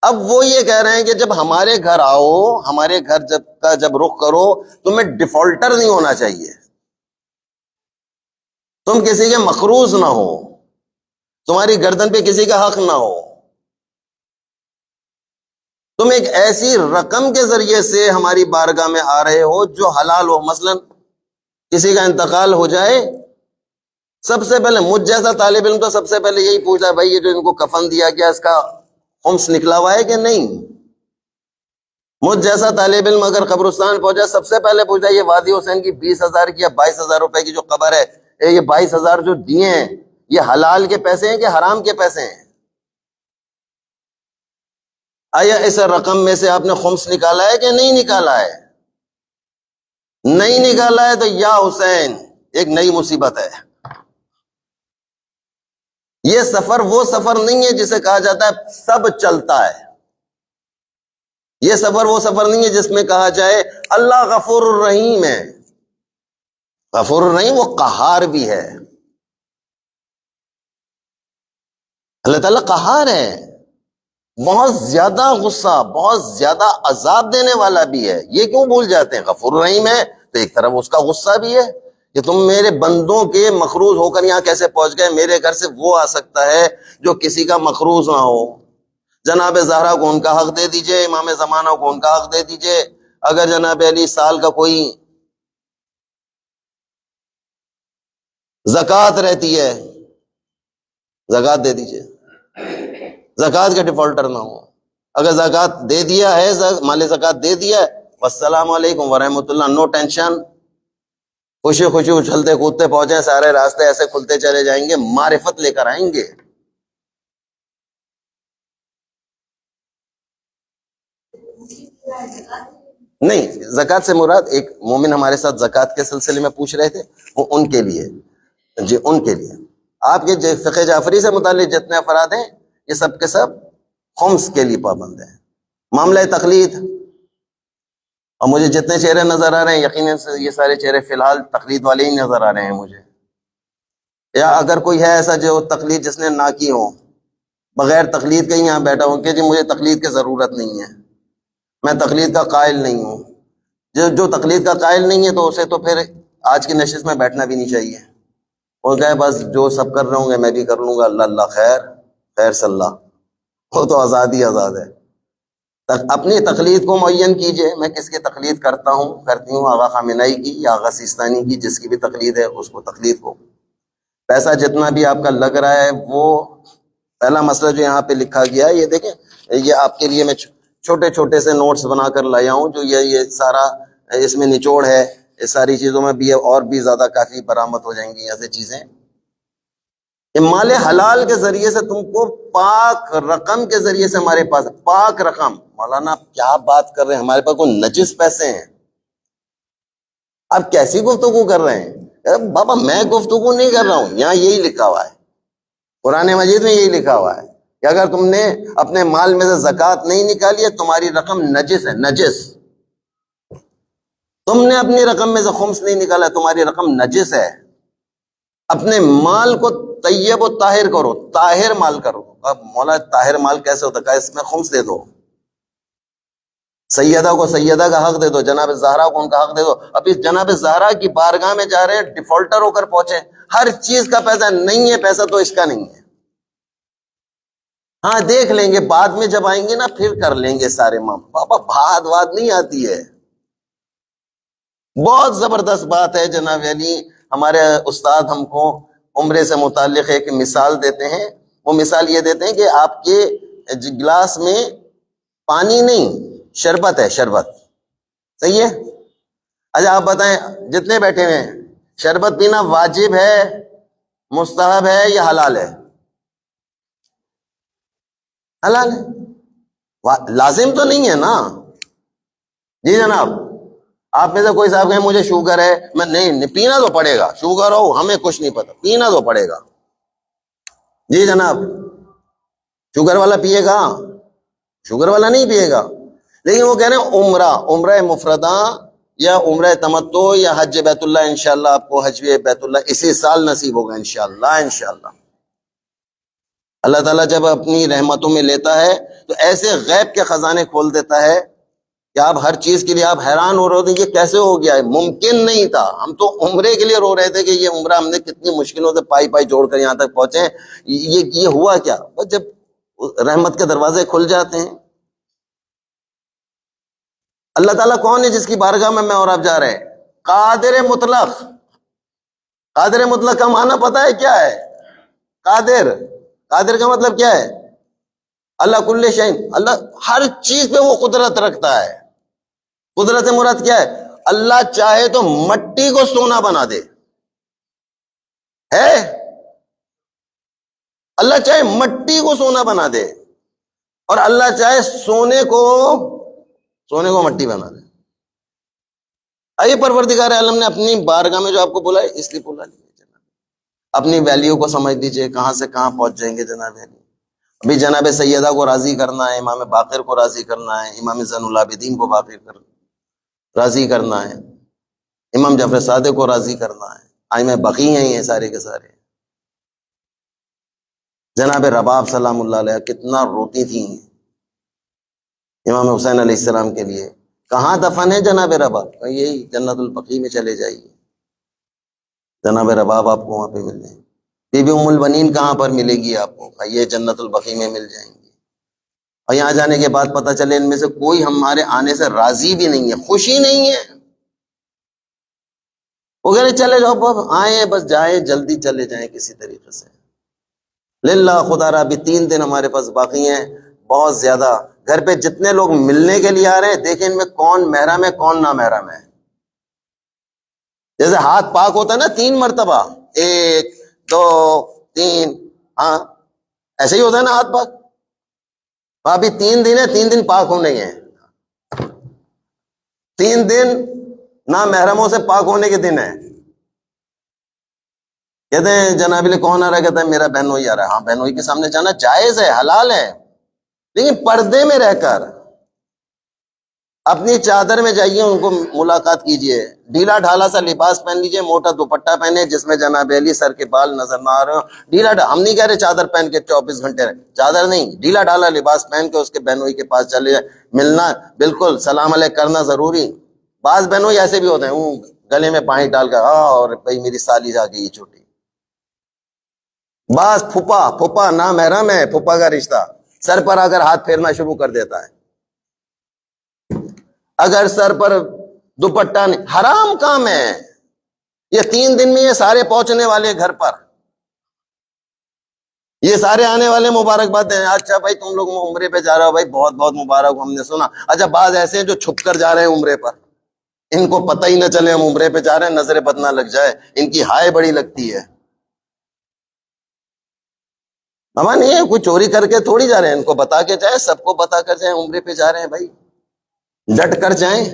اب وہ یہ کہہ رہے ہیں کہ جب ہمارے گھر آؤ، ہمارے گھر جب رخ کرو، تمہیں ڈیفالٹر نہیں ہونا چاہیے، تم کسی کے مقروض نہ ہو، تمہاری گردن پہ کسی کا حق نہ ہو. تم ایک ایسی رقم کے ذریعے سے ہماری بارگاہ میں آ رہے ہو جو حلال ہو. مثلا کسی کا انتقال ہو جائے، سب سے پہلے مجھ جیسا طالب علم تو سب سے پہلے یہی پوچھتا ہے بھائی یہ جو ان کو کفن دیا گیا اس کا خمس نکلا ہوا ہے کہ نہیں. مجھ جیسا طالب علم اگر قبرستان پہنچا سب سے پہلے پوچھتا ہے یہ وادی حسین کی 20,000 کی یا 22,000 روپے کی جو قبر ہے، یہ 22,000 جو دیے ہیں یہ حلال کے پیسے ہیں کہ حرام کے پیسے ہیں؟ آیا اس رقم میں سے آپ نے خمس نکالا ہے کہ نہیں نکالا ہے؟ نہیں نکالا ہے تو یا حسین ایک نئی مصیبت ہے۔ یہ سفر وہ سفر نہیں ہے جسے کہا جاتا ہے سب چلتا ہے، یہ سفر وہ سفر نہیں ہے جس میں کہا جائے اللہ غفور الرحیم ہے۔ غفور الرحیم وہ قہار بھی ہے، اللہ تعالیٰ قہار ہے، بہت زیادہ غصہ، بہت زیادہ عذاب دینے والا بھی ہے۔ یہ کیوں بھول جاتے ہیں؟ غفور الرحیم ہے تو ایک طرف اس کا غصہ بھی ہے کہ تم میرے بندوں کے مخروض ہو کر یہاں کیسے پہنچ گئے؟ میرے گھر سے وہ آ سکتا ہے جو کسی کا مخروض نہ ہو۔ جناب زہرا کو ان کا حق دے دیجئے، امام زمانہ کو ان کا حق دے دیجئے، اگر جناب علی سال کا کوئی زکوٰۃ رہتی ہے زکوٰۃ دے دیجئے، زکوٰۃ کے ڈیفالٹر نہ ہو۔ اگر زکوٰۃ دے دیا ہے، مال زکوٰۃ دے دیا ہے، والسلام علیکم ورحمۃ اللہ، نو ٹینشن، خوشی خوشی اچھلتے کودتے پہنچے، سارے راستے ایسے کھلتے چلے جائیں گے، معرفت لے کر آئیں گے۔ نہیں، زکوٰۃ سے مراد ایک مومن ہمارے ساتھ زکوٰۃ کے سلسلے میں پوچھ رہے تھے، وہ ان کے لیے، جی ان کے لیے۔ آپ کے فقہ جعفری سے متعلق جتنے افراد ہیں یہ سب کے سب خمس کے لیے پابند ہیں۔ معاملہ تقلید، اور مجھے جتنے چہرے نظر آ رہے ہیں یقیناً یہ سارے چہرے فی الحال تقلید والے ہی نظر آ رہے ہیں مجھے، یا اگر کوئی ہے ایسا جو تقلید جس نے نہ کی ہو، بغیر تقلید کے ہی یہاں بیٹھا ہوں کہ جی مجھے تقلید کی ضرورت نہیں ہے، میں تقلید کا قائل نہیں ہوں، جو تقلید کا قائل نہیں ہے تو اسے تو پھر آج کی نشست میں بیٹھنا بھی نہیں چاہیے، وہ کہے بس جو سب کر رہے ہوں گے میں بھی کر لوں گا، اللہ اللہ خیر خیر صلی اللہ، وہ تو آزاد ہی آزاد ہے۔ اپنی تقلید کو معین کیجئے، میں کس کی تقلید کرتا ہوں، کرتی ہوں آغا خامنہئی کی یا آغا سیستانی کی، جس کی بھی تقلید ہے اس کو تقلید کو۔ پیسہ جتنا بھی آپ کا لگ رہا ہے وہ پہلا مسئلہ جو یہاں پہ لکھا گیا ہے، یہ دیکھیں، یہ آپ کے لیے میں چھوٹے چھوٹے سے نوٹس بنا کر لایا ہوں، جو یہ سارا اس میں نچوڑ ہے، اس ساری چیزوں میں بھی اور بھی زیادہ کافی برآمد ہو جائیں گی ایسے چیزیں۔ مال حلال کے ذریعے سے تم کو پاک رقم کے ذریعے سے ہمارے پاس پاک رقم، مولانا آپ کیا بات کر رہے ہیں، ہمارے پاس کوئی نجس پیسے ہیں؟ آپ کیسی گفتگو کر رہے ہیں؟ بابا میں گفتگو نہیں کر رہا ہوں، یہاں یہی لکھا ہوا ہے، قرآن مجید میں یہی لکھا ہوا ہے کہ اگر تم نے اپنے مال میں سے زکوٰۃ نہیں نکالی ہے تمہاری رقم نجس ہے، نجس۔ تم نے اپنی رقم میں سے خمس نہیں نکالا، تمہاری رقم نجس ہے۔ اپنے مال کو طیب و طاہر کرو، طاہر مال کرو۔ اب مولا طاہر مال کیسے ہوتا ہے؟ اس میں خمس دے دو، سیدہ کو سیدہ کا حق دے دو، جناب زہرا کو ان کا حق دے دو۔ اب اس جناب زہرا کی بارگاہ میں جا رہے ہیں، ڈیفالٹر ہو کر پہنچے، ہر چیز کا پیسہ نہیں ہے، پیسہ تو اس کا نہیں ہے، ہاں دیکھ لیں گے بعد میں جب آئیں گے نا پھر کر لیں گے سارے بابا بات واد نہیں آتی ہے۔ بہت زبردست بات ہے جناب علی، ہمارے استاد ہم کو عمرے سے متعلق ایک مثال دیتے ہیں، وہ مثال یہ دیتے ہیں کہ آپ کے گلاس میں پانی نہیں شربت ہے، شربت، صحیح ہے؟ اچھا آپ بتائیں جتنے بیٹھے ہوئے ہیں، شربت پینا واجب ہے، مستحب ہے یا حلال ہے؟ حلال ہے، لازم تو نہیں ہے نا۔ جی جناب، آپ میں سے کوئی صاحب کہیں مجھے شوگر ہے، میں نہیں، پینا تو پڑے گا، شوگر ہو ہمیں کچھ نہیں پتا، پینا تو پڑے گا۔ جی جناب، شوگر والا پیے گا؟ شوگر والا نہیں پیے گا، لیکن وہ کہہ رہے ہیں عمرہ مفردہ یا عمرہ تمتع یا حج بیت اللہ، انشاءاللہ آپ کو حج بیت اللہ اسی سال نصیب ہوگا انشاءاللہ۔ انشاءاللہ اللہ تعالیٰ جب اپنی رحمتوں میں لیتا ہے تو ایسے غیب کے خزانے کھول دیتا ہے کہ آپ ہر چیز کے لیے آپ حیران ہو رہے ہوتے ہیں، یہ کیسے ہو گیا ہے، ممکن نہیں تھا۔ ہم تو عمرے کے لیے رو رہے تھے کہ یہ عمرہ ہم نے کتنی مشکلوں سے پائی جوڑ کر یہاں تک پہنچے، یہ ہوا کیا؟ بس جب رحمت کے دروازے کھل جاتے ہیں۔ اللہ تعالیٰ کون ہے جس کی بارگاہ میں اور آپ جا رہے ہیں؟ قادر مطلق۔ قادر مطلق کا معنی پتہ ہے کیا ہے؟ قادر کا مطلب کیا ہے؟ اللہ کل شیء، اللہ ہر چیز پہ وہ قدرت رکھتا ہے۔ قدرت سے مراد کیا ہے؟ اللہ چاہے تو مٹی کو سونا بنا دے، ہے؟ اللہ چاہے مٹی کو سونا بنا دے، اور اللہ چاہے سونے کو مٹی بنا دے. آئیے پروردگار عالم نے اپنی بارگاہ میں جو آپ کو بولا ہے اس لیے بولا نہیں جناب. اپنی ویلیو کو سمجھ لیجئے کہاں سے کہاں پہنچ جائیں گے جناب. ابھی جناب سیدہ کو راضی کرنا ہے, امام باقر کو راضی کرنا ہے, امام زین العابدین کو راضی کرنا ہے, امام جعفر صادق کو راضی کرنا ہے, ائمہ بقی ہیں یہ سارے کے سارے. جناب رباب سلام اللہ علیہ کتنا روتی تھیں امام حسین علیہ السلام کے لیے. کہاں دفن ہے جناب رباب؟ یہی جنت البقیع میں چلے جائیے, جناب رباب آپ کو وہاں پہ مل جائیں گے. بی بی ام البنین کہاں پر ملے گی آپ کو؟ یہ جنت البقیع میں مل جائیں گی. اور یہاں جانے کے بعد پتہ چلے ان میں سے کوئی ہمارے آنے سے راضی بھی نہیں ہے, خوشی نہیں ہے. وہ کہہ رہے چلے جاؤ, آئے بس جائیں, جلدی چلے جائیں کسی طریقے سے. للہ خدا را بھی 3 دن ہمارے پاس باقی ہیں, بہت زیادہ. گھر پہ جتنے لوگ ملنے کے لیے آ رہے ہیں دیکھیں ان میں کون محرم ہے کون نہ محرم ہے. جیسے ہاتھ پاک ہوتا ہے نا 3 مرتبہ, 1 2 3, ہاں ایسے ہی ہوتا ہے نا ہاتھ پاک. ابھی 3 دن ہے, 3 دن پاک ہونے ہیں. 3 دن نہ محرموں سے پاک ہونے کے دن ہے. کہتے ہیں جناب علی کون آ رہا ہے؟ کہتا ہے میرا بہنوئی آ رہا ہے. ہاں بہنوئی کے سامنے جانا جائز ہے, حلال ہے, لیکن پردے میں رہ کر اپنی چادر میں جائیے, ان کو ملاقات کیجئے, ڈھیلا ڈھالا سا لباس پہن لیجئے, موٹا دوپٹہ پہنے جس میں جناب علی سر کے بال نظر نہ آ رہے ہو. ہم نہیں کہہ رہے چادر پہن کے 24 گھنٹے رہے, چادر نہیں, ڈھیلا ڈھالا لباس پہن کے اس کے بہنوئی کے پاس چلے جائے. ملنا بالکل سلام علیک کرنا ضروری. بعض بہنوئی ایسے بھی ہوتے ہیں, وہ گلے میں پانی ڈال کر اور بھائی میری سالی جا گئی چھوٹی. بعض پھپھا نہ محرم ہے, پھپھا کا رشتہ سر پر اگر ہاتھ پھیرنا شروع کر دیتا ہے, اگر سر پر دوپٹہ نہیں, حرام کام ہے. یہ 3 دن میں یہ سارے پہنچنے والے گھر پر, یہ سارے آنے والے مبارکباد ہیں. اچھا بھائی تم لوگ عمرے پہ جا رہے ہو, بھائی بہت بہت مبارک, ہم نے سنا. اچھا بعض ایسے ہیں جو چھپ کر جا رہے ہیں عمرے پر, ان کو پتہ ہی نہ چلے ہم عمرے پہ جا رہے ہیں, نظر بد نہ لگ جائے. ان کی ہائے بڑی لگتی ہے. ہمارا نہیں ہے, کوئی چوری کر کے تھوڑی جا رہے ہیں, ان کو بتا کے جائیں, سب کو بتا کر جائیں عمرے پہ جا رہے ہیں بھائی, ڈٹ کر جائیں.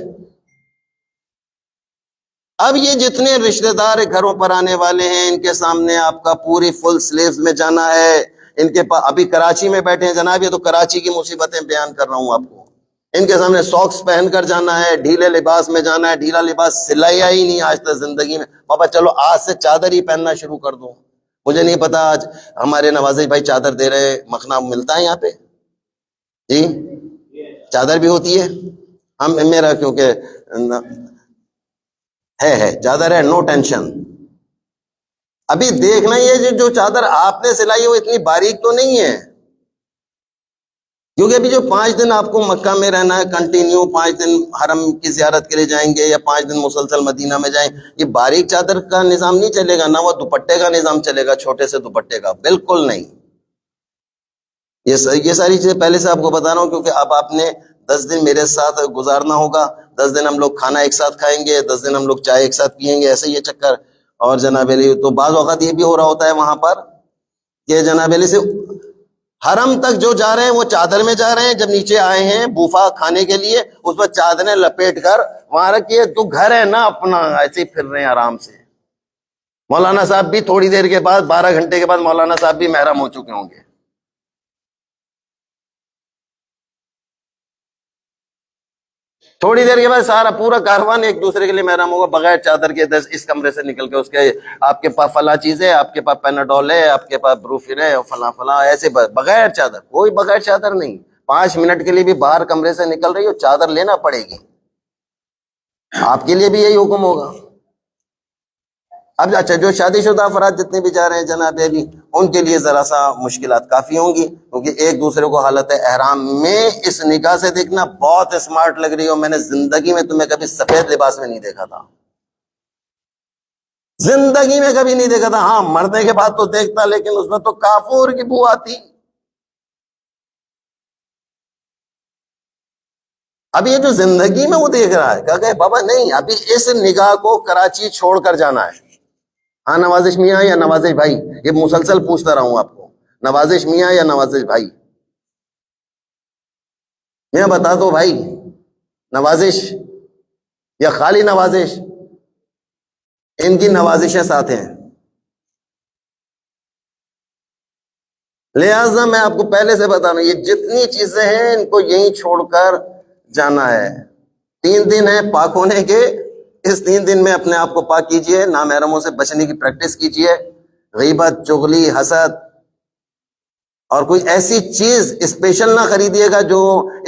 اب یہ جتنے رشتہ دار گھروں پر آنے والے ہیں ان کے سامنے آپ کا پوری فل سلیوز میں جانا ہے. ان کے پاس ابھی کراچی میں بیٹھے ہیں جناب, یہ تو کراچی کی مصیبتیں بیان کر رہا ہوں آپ کو. ان کے سامنے ساکس پہن کر جانا ہے, ڈھیلے لباس میں جانا ہے. ڈھیلا لباس سلایا ہی نہیں آج تک زندگی میں. پاپا چلو آج سے چادر ہی پہننا شروع کر دو. مجھے نہیں پتا آج ہمارے نوازش بھائی چادر دے رہے, مکھنا ملتا ہے یہاں پہ جی, چادر بھی ہوتی ہے. ہم میرا کیونکہ ہے چادر ہے, نو ٹینشن. ابھی دیکھنا یہ جو چادر آپ نے سلائی وہ اتنی باریک تو نہیں ہے, کیونکہ ابھی جو 5 دن آپ کو مکہ میں رہنا ہے کنٹینیو, 5 دن حرم کی زیارت کے لیے جائیں گے یا 5 دن مسلسل مدینہ میں جائیں, یہ باریک چادر کا نظام نہیں چلے گا, نہ وہ دوپٹے کا نظام چلے گا, چھوٹے سے دوپٹے کا, بالکل نہیں. یہ ساری چیزیں پہلے سے آپ کو بتا رہا ہوں, کیونکہ اب آپ نے 10 دن میرے ساتھ گزارنا ہوگا. 10 دن ہم لوگ کھانا ایک ساتھ کھائیں گے, 10 دن ہم لوگ چائے ایک ساتھ پیئیں گے, ایسے یہ چکر. اور جناب علی تو بعض اوقات یہ بھی ہو رہا ہوتا ہے وہاں پر کہ جناب علی سے حرم تک جو جا رہے ہیں وہ چادر میں جا رہے ہیں, جب نیچے آئے ہیں بوفا کھانے کے لیے اس پر چادریں لپیٹ کر وہاں رکھیے, تو گھر ہے نا اپنا, ایسے ہی پھر رہے ہیں آرام سے. مولانا صاحب بھی تھوڑی دیر کے بعد 12 گھنٹے کے بعد مولانا صاحب بھی محرم ہو چکے ہوں گے. تھوڑی دیر کے بعد سارا پورا کاروان ایک دوسرے کے لیے محرم ہوگا, بغیر چادر کے اس کمرے سے نکل کے اس کے آپ کے پاس فلاں چیز ہے, آپ کے پاس پیناڈول ہے, آپ کے پاس بروفن ہے, فلاں فلاں, ایسے بغیر چادر, کوئی بغیر چادر نہیں. 5 منٹ کے لیے بھی باہر کمرے سے نکل رہی ہو چادر لینا پڑے گی. آپ کے لیے بھی یہی حکم ہوگا. اب اچھا جو شادی شدہ افراد جتنے بھی جا رہے ہیں جناب علی, ان کے لیے ذرا سا مشکلات کافی ہوں گی, کیونکہ ایک دوسرے کو حالت احرام میں اس نگاہ سے دیکھنا بہت اسمارٹ لگ رہی ہو. میں نے زندگی میں تمہیں کبھی سفید لباس میں نہیں دیکھا تھا, زندگی میں کبھی نہیں دیکھا تھا. ہاں مرنے کے بعد تو دیکھتا, لیکن اس میں تو کافور کی بو آتی. اب یہ جو زندگی میں وہ دیکھ رہا ہے, کہ بابا نہیں, ابھی اس نگاہ کو کراچی چھوڑ کر جانا ہے. ہاں نوازش میاں یا نوازش بھائی, یہ مسلسل پوچھتا رہا ہوں آپ کو, نوازش میاں یا نوازش بھائی. میں بتا دو بھائی، نوازش یا خالی نوازش؟ ان کی نوازشیں ساتھ ہیں. لہذا میں آپ کو پہلے سے بتا رہا ہوں، یہ جتنی چیزیں ہیں ان کو یہیں چھوڑ کر جانا ہے. 3 دن ہیں پاک ہونے کے، اس 3 دن میں اپنے آپ کو پاک کیجئے، نامحرموں سے بچنے کی پریکٹس کیجئے، غیبت، چغلی، حسد، اور کوئی ایسی چیز اسپیشل نہ خریدیے گا جو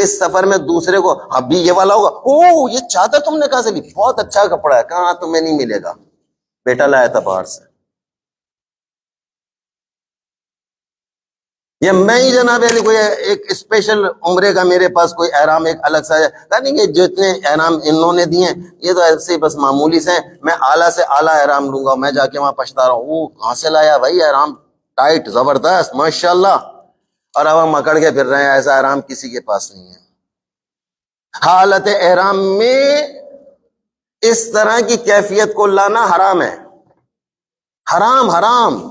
اس سفر میں دوسرے کو، ابھی یہ والا ہوگا، او یہ چادر تم نے کہاں سے لی؟ بہت اچھا کپڑا ہے. کہاں؟ تمہیں نہیں ملے گا، بیٹا لایا تھا باہر سے. یا میں ہی جناب علی کوئی ایک اسپیشل عمرے کا میرے پاس کوئی احرام ایک الگ سا ہے، کہا نہیں کہ جتنے احرام انہوں نے دیے ہیں یہ تو ایسے ہی بس معمولی سے ہیں، میں اعلیٰ سے اعلیٰ احرام لوں گا. میں جا کے وہاں پچھتا رہا ہوں، وہ کہاں سے لایا بھائی احرام؟ ٹائٹ، زبردست، ماشاءاللہ. اور اب ہم مکڑ کے پھر رہے ہیں، ایسا احرام کسی کے پاس نہیں ہے. حالت احرام میں اس طرح کی کیفیت کو لانا حرام ہے، حرام حرام.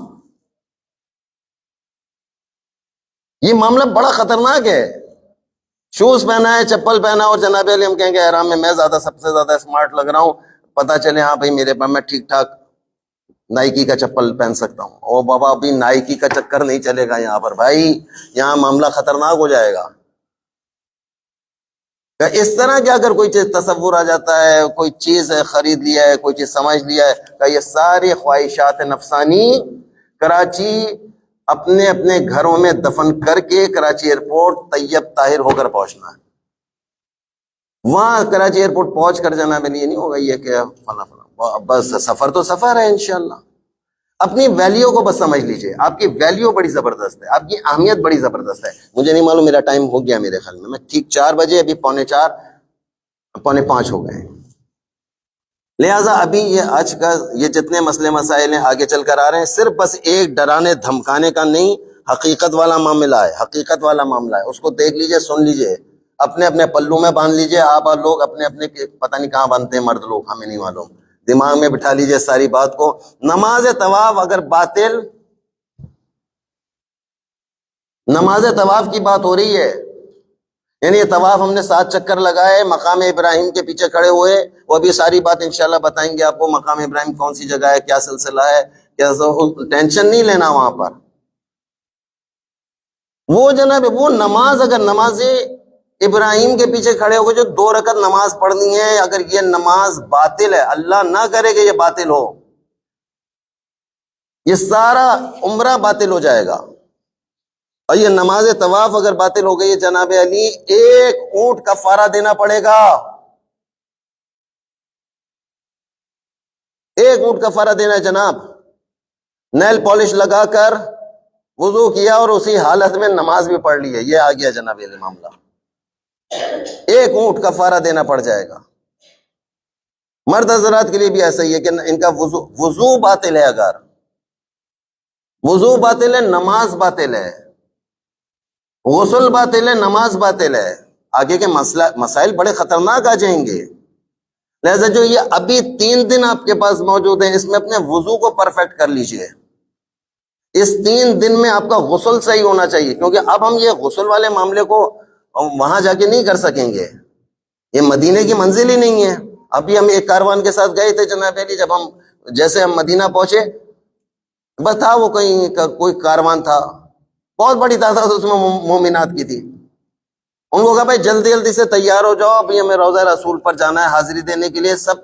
یہ معاملہ بڑا خطرناک ہے. شوز پہنا ہے، چپل پہنا، اور جناب علی ہم کہیں گے احرام میں میں زیادہ سب سے زیادہ اسمارٹ لگ رہا ہوں، پتا چلے ہاں بھائی میرے پاس میں ٹھیک ٹھاک نائکی کا چپل پہن سکتا ہوں. او بابا ابھی نائکی کا چکر نہیں چلے گا یہاں پر بھائی، یہاں معاملہ خطرناک ہو جائے گا. کہ اس طرح کہ اگر کوئی چیز تصور آ جاتا ہے، کوئی چیز خرید لیا ہے، کوئی چیز سمجھ لیا ہے، کہ یہ ساری خواہشات نفسانی کراچی اپنے اپنے گھروں میں دفن کر کے کراچی ایئرپورٹ طیب طاہر ہو کر پہنچنا ہے. وہاں کراچی ایئرپورٹ پہنچ کر جناب علی یہ نہیں ہوگا یہ کہ فلاں فلاں، بس سفر تو سفر ہے انشاءاللہ. اپنی ویلیو کو بس سمجھ لیجئے، آپ کی ویلیو بڑی زبردست ہے، آپ کی اہمیت بڑی زبردست ہے. مجھے نہیں معلوم، میرا ٹائم ہو گیا میرے خیال میں ٹھیک 4 بجے، ابھی 4:45 4:45 ہو گئے ہیں. لہٰذا ابھی یہ آج کا یہ جتنے مسئلے مسائل ہیں آگے چل کر آ رہے ہیں، صرف بس ایک ڈرانے دھمکانے کا نہیں، حقیقت والا معاملہ ہے، حقیقت والا معاملہ ہے. اس کو دیکھ لیجئے، سن لیجئے، اپنے اپنے پلوں میں باندھ لیجئے. آپ لوگ اپنے اپنے پتہ نہیں کہاں باندھتے ہیں مرد لوگ، ہمیں نہیں معلوم، دماغ میں بٹھا لیجئے ساری بات کو. نماز طواف اگر باطل، نماز طواف کی بات ہو رہی ہے، یعنی یہ طواف ہم نے 7 چکر لگائے، مقام ابراہیم کے پیچھے کھڑے ہوئے، وہ بھی ساری بات انشاءاللہ بتائیں گے آپ کو، مقام ابراہیم کون سی جگہ ہے، کیا سلسلہ ہے، کیا ٹینشن نہیں لینا وہاں پر. وہ جناب وہ نماز، اگر نماز ابراہیم کے پیچھے کھڑے ہو کے جو 2 رکعت نماز پڑھنی ہے، اگر یہ نماز باطل ہے، اللہ نہ کرے کہ یہ باطل ہو، یہ سارا عمرہ باطل ہو جائے گا. اور یہ نماز طواف اگر باطل ہو گئی ہے جناب علی، 1 اونٹ کفارہ دینا پڑے گا، 1 اونٹ کفارہ دینا ہے جناب. نیل پالش لگا کر وضو کیا اور اسی حالت میں نماز بھی پڑھ لی ہے، یہ آ گیا جناب علی معاملہ، 1 اونٹ کفارہ دینا پڑ جائے گا. مرد حضرات کے لیے بھی ایسا ہی ہے کہ ان کا وضو باطل ہے، اگر وضو باطل ہے، نماز باطل ہے، غسل باطل ہے، نماز باطل ہے. آگے کے مسائل بڑے خطرناک آ جائیں گے. لہذا جو یہ ابھی 3 دن آپ کے پاس موجود ہیں، اس میں اپنے وضو کو پرفیکٹ کر لیجئے. اس 3 دن میں آپ کا غسل صحیح ہونا چاہیے، کیونکہ اب ہم یہ غسل والے معاملے کو وہاں جا کے نہیں کر سکیں گے، یہ مدینے کی منزل ہی نہیں ہے. ابھی ہم ایک کاروان کے ساتھ گئے تھے جناب علی، جب ہم جیسے ہم مدینہ پہنچے، بس تھا وہ کوئی کاروان تھا، بہت بڑی تعداد اس میں مومنات کی تھی. ان کو کہا بھائی جلدی جلدی سے تیار ہو جاؤ، ابھی ہمیں روضہ رسول پر جانا ہے حاضری دینے کے لیے. سب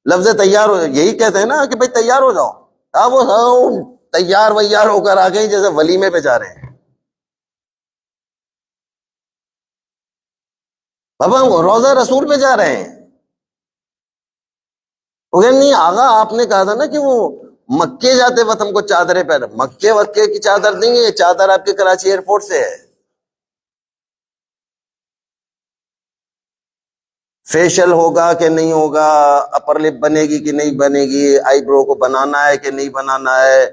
لفظ تیار ہو یہی کہتے ہیں نا کہ بھائی تیار ہو جاؤ. اب وہ تیار ویار ہو کر آ گئی جیسے ولیمے پہ جا رہے ہیں. بابا ہم روضہ رسول پہ جا رہے ہیں. وہ کہ نہیں آغا آپ نے کہا تھا نا کہ وہ مکے جاتے وقت ہم کو چادریں پہن، مکے وکے کی چادر دیں گے، یہ چادر آپ کے کراچی ایئرپورٹ سے ہے. فیشل ہوگا کہ نہیں ہوگا، اپر لپ بنے گی کہ نہیں بنے گی، آئی برو کو بنانا ہے کہ نہیں بنانا ہے،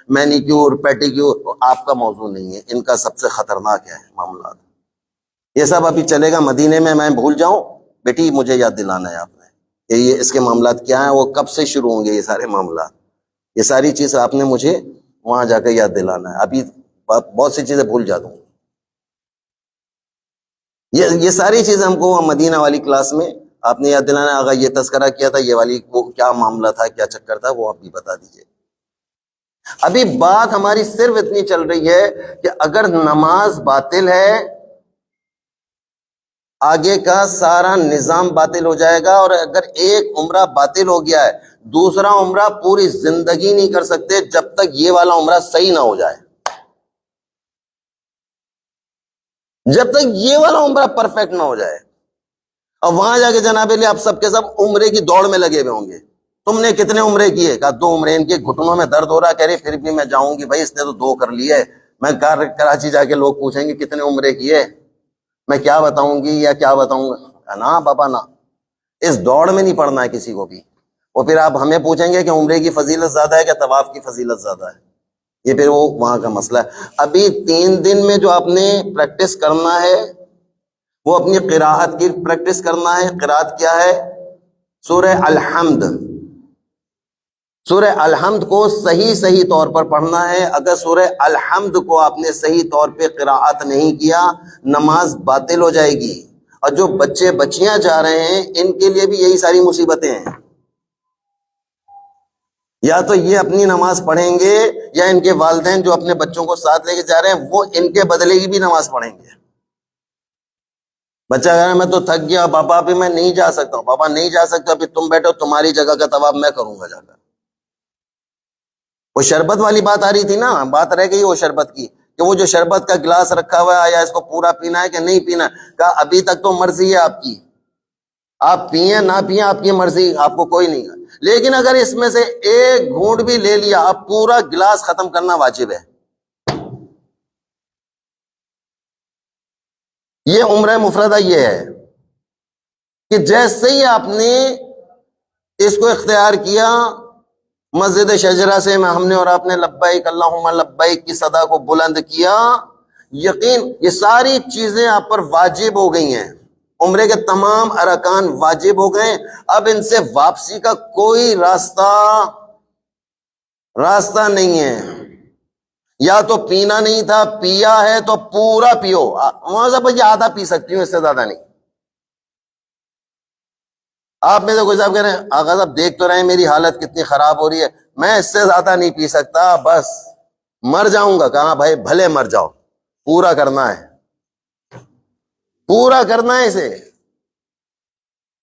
مینیکیور پیٹیکیور، آپ کا موضوع نہیں ہے. ان کا سب سے خطرناک ہے معاملات. یہ سب ابھی چلے گا مدینے میں بھول جاؤں، بیٹی مجھے یاد دلانا ہے آپ نے کہ یہ اس کے معاملات کیا ہیں، وہ کب سے شروع ہوں گے یہ سارے معاملات. یہ ساری چیز آپ نے مجھے وہاں جا کے یاد دلانا ہے، ابھی بہت سی چیزیں بھول جاتا ہوں. یہ ساری چیزیں ہم کو مدینہ والی کلاس میں آپ نے یاد دلانا، آگا یہ تذکرہ کیا تھا، یہ والی وہ کیا معاملہ تھا، کیا چکر تھا، وہ آپ بھی بتا دیجئے۔ ابھی بات ہماری صرف اتنی چل رہی ہے کہ اگر نماز باطل ہے، آگے کا سارا نظام باطل ہو جائے گا، اور اگر ایک عمرہ باطل ہو گیا ہے، دوسرا عمرہ پوری زندگی نہیں کر سکتے جب تک یہ والا عمرہ صحیح نہ ہو جائے، جب تک یہ والا عمرہ پرفیکٹ نہ ہو جائے۔ اور وہاں جا کے جناب علی آپ سب کے سب عمرے کی دوڑ میں لگے ہوئے ہوں گے، تم نے کتنے عمرے کیے؟ کہا 2 عمرے، ان کے گھٹنوں میں درد ہو رہا، کہہ رہے پھر بھی میں جاؤں گی، بھائی اس نے تو 2 کر لیے۔ میں کراچی جا کے لوگ پوچھیں گے کتنے عمرے کیے، میں کیا بتاؤں گی یا کیا بتاؤں گا؟ نا بابا نا، اس دوڑ میں نہیں پڑنا ہے کسی کو بھی۔ اور پھر آپ ہمیں پوچھیں گے کہ عمرے کی فضیلت زیادہ ہے کہ طواف کی فضیلت زیادہ ہے، یہ پھر وہ وہاں کا مسئلہ ہے۔ ابھی 3 دن میں جو آپ نے پریکٹس کرنا ہے وہ اپنی قراءت کی پریکٹس کرنا ہے۔ قراءت کیا ہے؟ سورہ الحمد۔ سورہ الحمد کو صحیح طور پر پڑھنا ہے۔ اگر سورہ الحمد کو آپ نے صحیح طور پہ قراءت نہیں کیا، نماز باطل ہو جائے گی۔ اور جو بچے بچیاں جا رہے ہیں ان کے لیے بھی یہی ساری مصیبتیں ہیں، یا تو یہ اپنی نماز پڑھیں گے یا ان کے والدین جو اپنے بچوں کو ساتھ لے کے جا رہے ہیں وہ ان کے بدلے کی بھی نماز پڑھیں گے۔ بچہ کہہ رہا ہے میں تو تھک گیا پاپا، ابھی میں نہیں جا سکتا ہوں۔ پاپا نہیں جا سکتا، ابھی تم بیٹھو، تمہاری جگہ کا طواف میں کروں گا جا کر۔ وہ شربت والی بات آ رہی تھی نا، بات رہ گئی وہ شربت کی، کہ وہ جو شربت کا گلاس رکھا ہوا ہے آیا اس کو پورا پینا ہے کہ نہیں پینا ہے؟ کہا ابھی تک تو مرضی ہے آپ کی، آپ پئیں نہ پئیں آپ کی مرضی، آپ کو کوئی نہیں، لیکن اگر اس میں سے ایک گھونٹ بھی لے لیا اب پورا گلاس ختم کرنا واجب ہے۔ یہ عمرہ مفردہ یہ ہے کہ جیسے ہی آپ نے اس کو اختیار کیا، مسجد شجرہ سے ہم نے اور آپ نے لبیک اللہم لبیک کی صدا کو بلند کیا، یقین یہ ساری چیزیں آپ پر واجب ہو گئی ہیں، عمرے کے تمام ارکان واجب ہو گئے۔ اب ان سے واپسی کا کوئی راستہ نہیں ہے۔ یا تو پینا نہیں تھا، پیا ہے تو پورا پیو، وہاں سے بھائی آدھا پی سکتی ہوں، اس سے زیادہ نہیں۔ آپ میں سے کوئی صاحب کہہ رہے ہیں آغا صاحب دیکھ تو رہے ہیں میری حالت کتنی خراب ہو رہی ہے، میں اس سے زیادہ نہیں پی سکتا، بس مر جاؤں گا۔ کہاں بھائی بھلے مر جاؤ، پورا کرنا ہے، پورا کرنا ہے اسے۔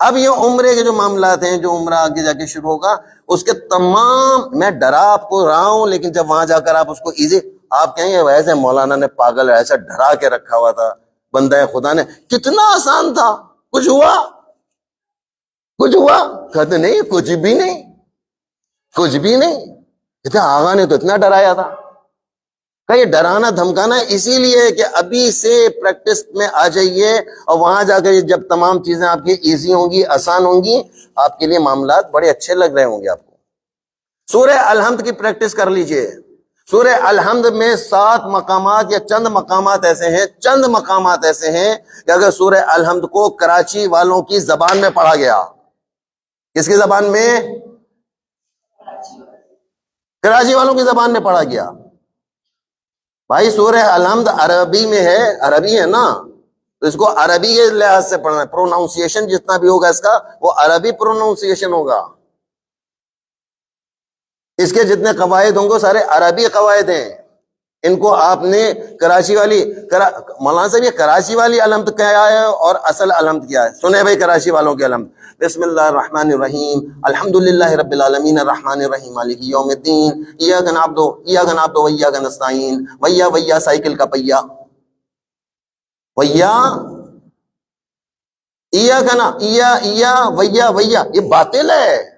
اب یہ عمرے کے جو معاملات ہیں، جو عمرہ آگے جا کے شروع ہوگا، اس کے تمام، میں ڈرا آپ کو رہا ہوں، لیکن جب وہاں جا کر آپ اس کو ایزی، آپ کہیں گے ویسے مولانا نے پاگل ایسا ڈرا کے رکھا ہوا تھا، بندہ خدا نے، کتنا آسان تھا، کچھ ہوا؟ کہتے نہیں کچھ بھی نہیں، کچھ بھی نہیں، کہتے آغا نے تو اتنا ڈرایا تھا۔ کہ یہ ڈرانا دھمکانا اسی لیے کہ ابھی سے پریکٹس میں آ جائیے، اور وہاں جا کر جب تمام چیزیں آپ کی ایزی ہوں گی، آسان ہوں گی، آپ کے لیے معاملات بڑے اچھے لگ رہے ہوں گے آپ کو۔ سورہ الحمد کی پریکٹس کر لیجئے۔ سورہ الحمد میں 7 مقامات یا چند مقامات ایسے ہیں کہ اگر سورہ الحمد کو کراچی والوں کی زبان میں پڑھا گیا، کس کی زبان میں؟ کراچی والوں کی زبان میں پڑھا گیا۔ بھائی سورہ الحمد عربی میں ہے، عربی ہے نا، تو اس کو عربی کے لحاظ سے پڑھنا ہے، پروناؤنسیشن جتنا بھی ہوگا اس کا وہ عربی پروناؤنسیشن ہوگا، اس کے جتنے قواعد ہوں گے سارے عربی قواعد ہیں۔ ان کو آپ نے کراچی والی مولانا صاحب یہ کراچی والی الحمد کیا ہے اور اصل الحمد کیا ہے؟ سنیں بھائی کراچی والوں کے الحمد، بسم اللہ الرحمن الرحیم، الحمدللہ رب العالمین الرحمن الرحیم مالک یوم الدین، ایاک نعبد و ایاک نستعین، ویا سائیکل کا پہیا، ویا ایاک نا ویا یہ باطل ہے۔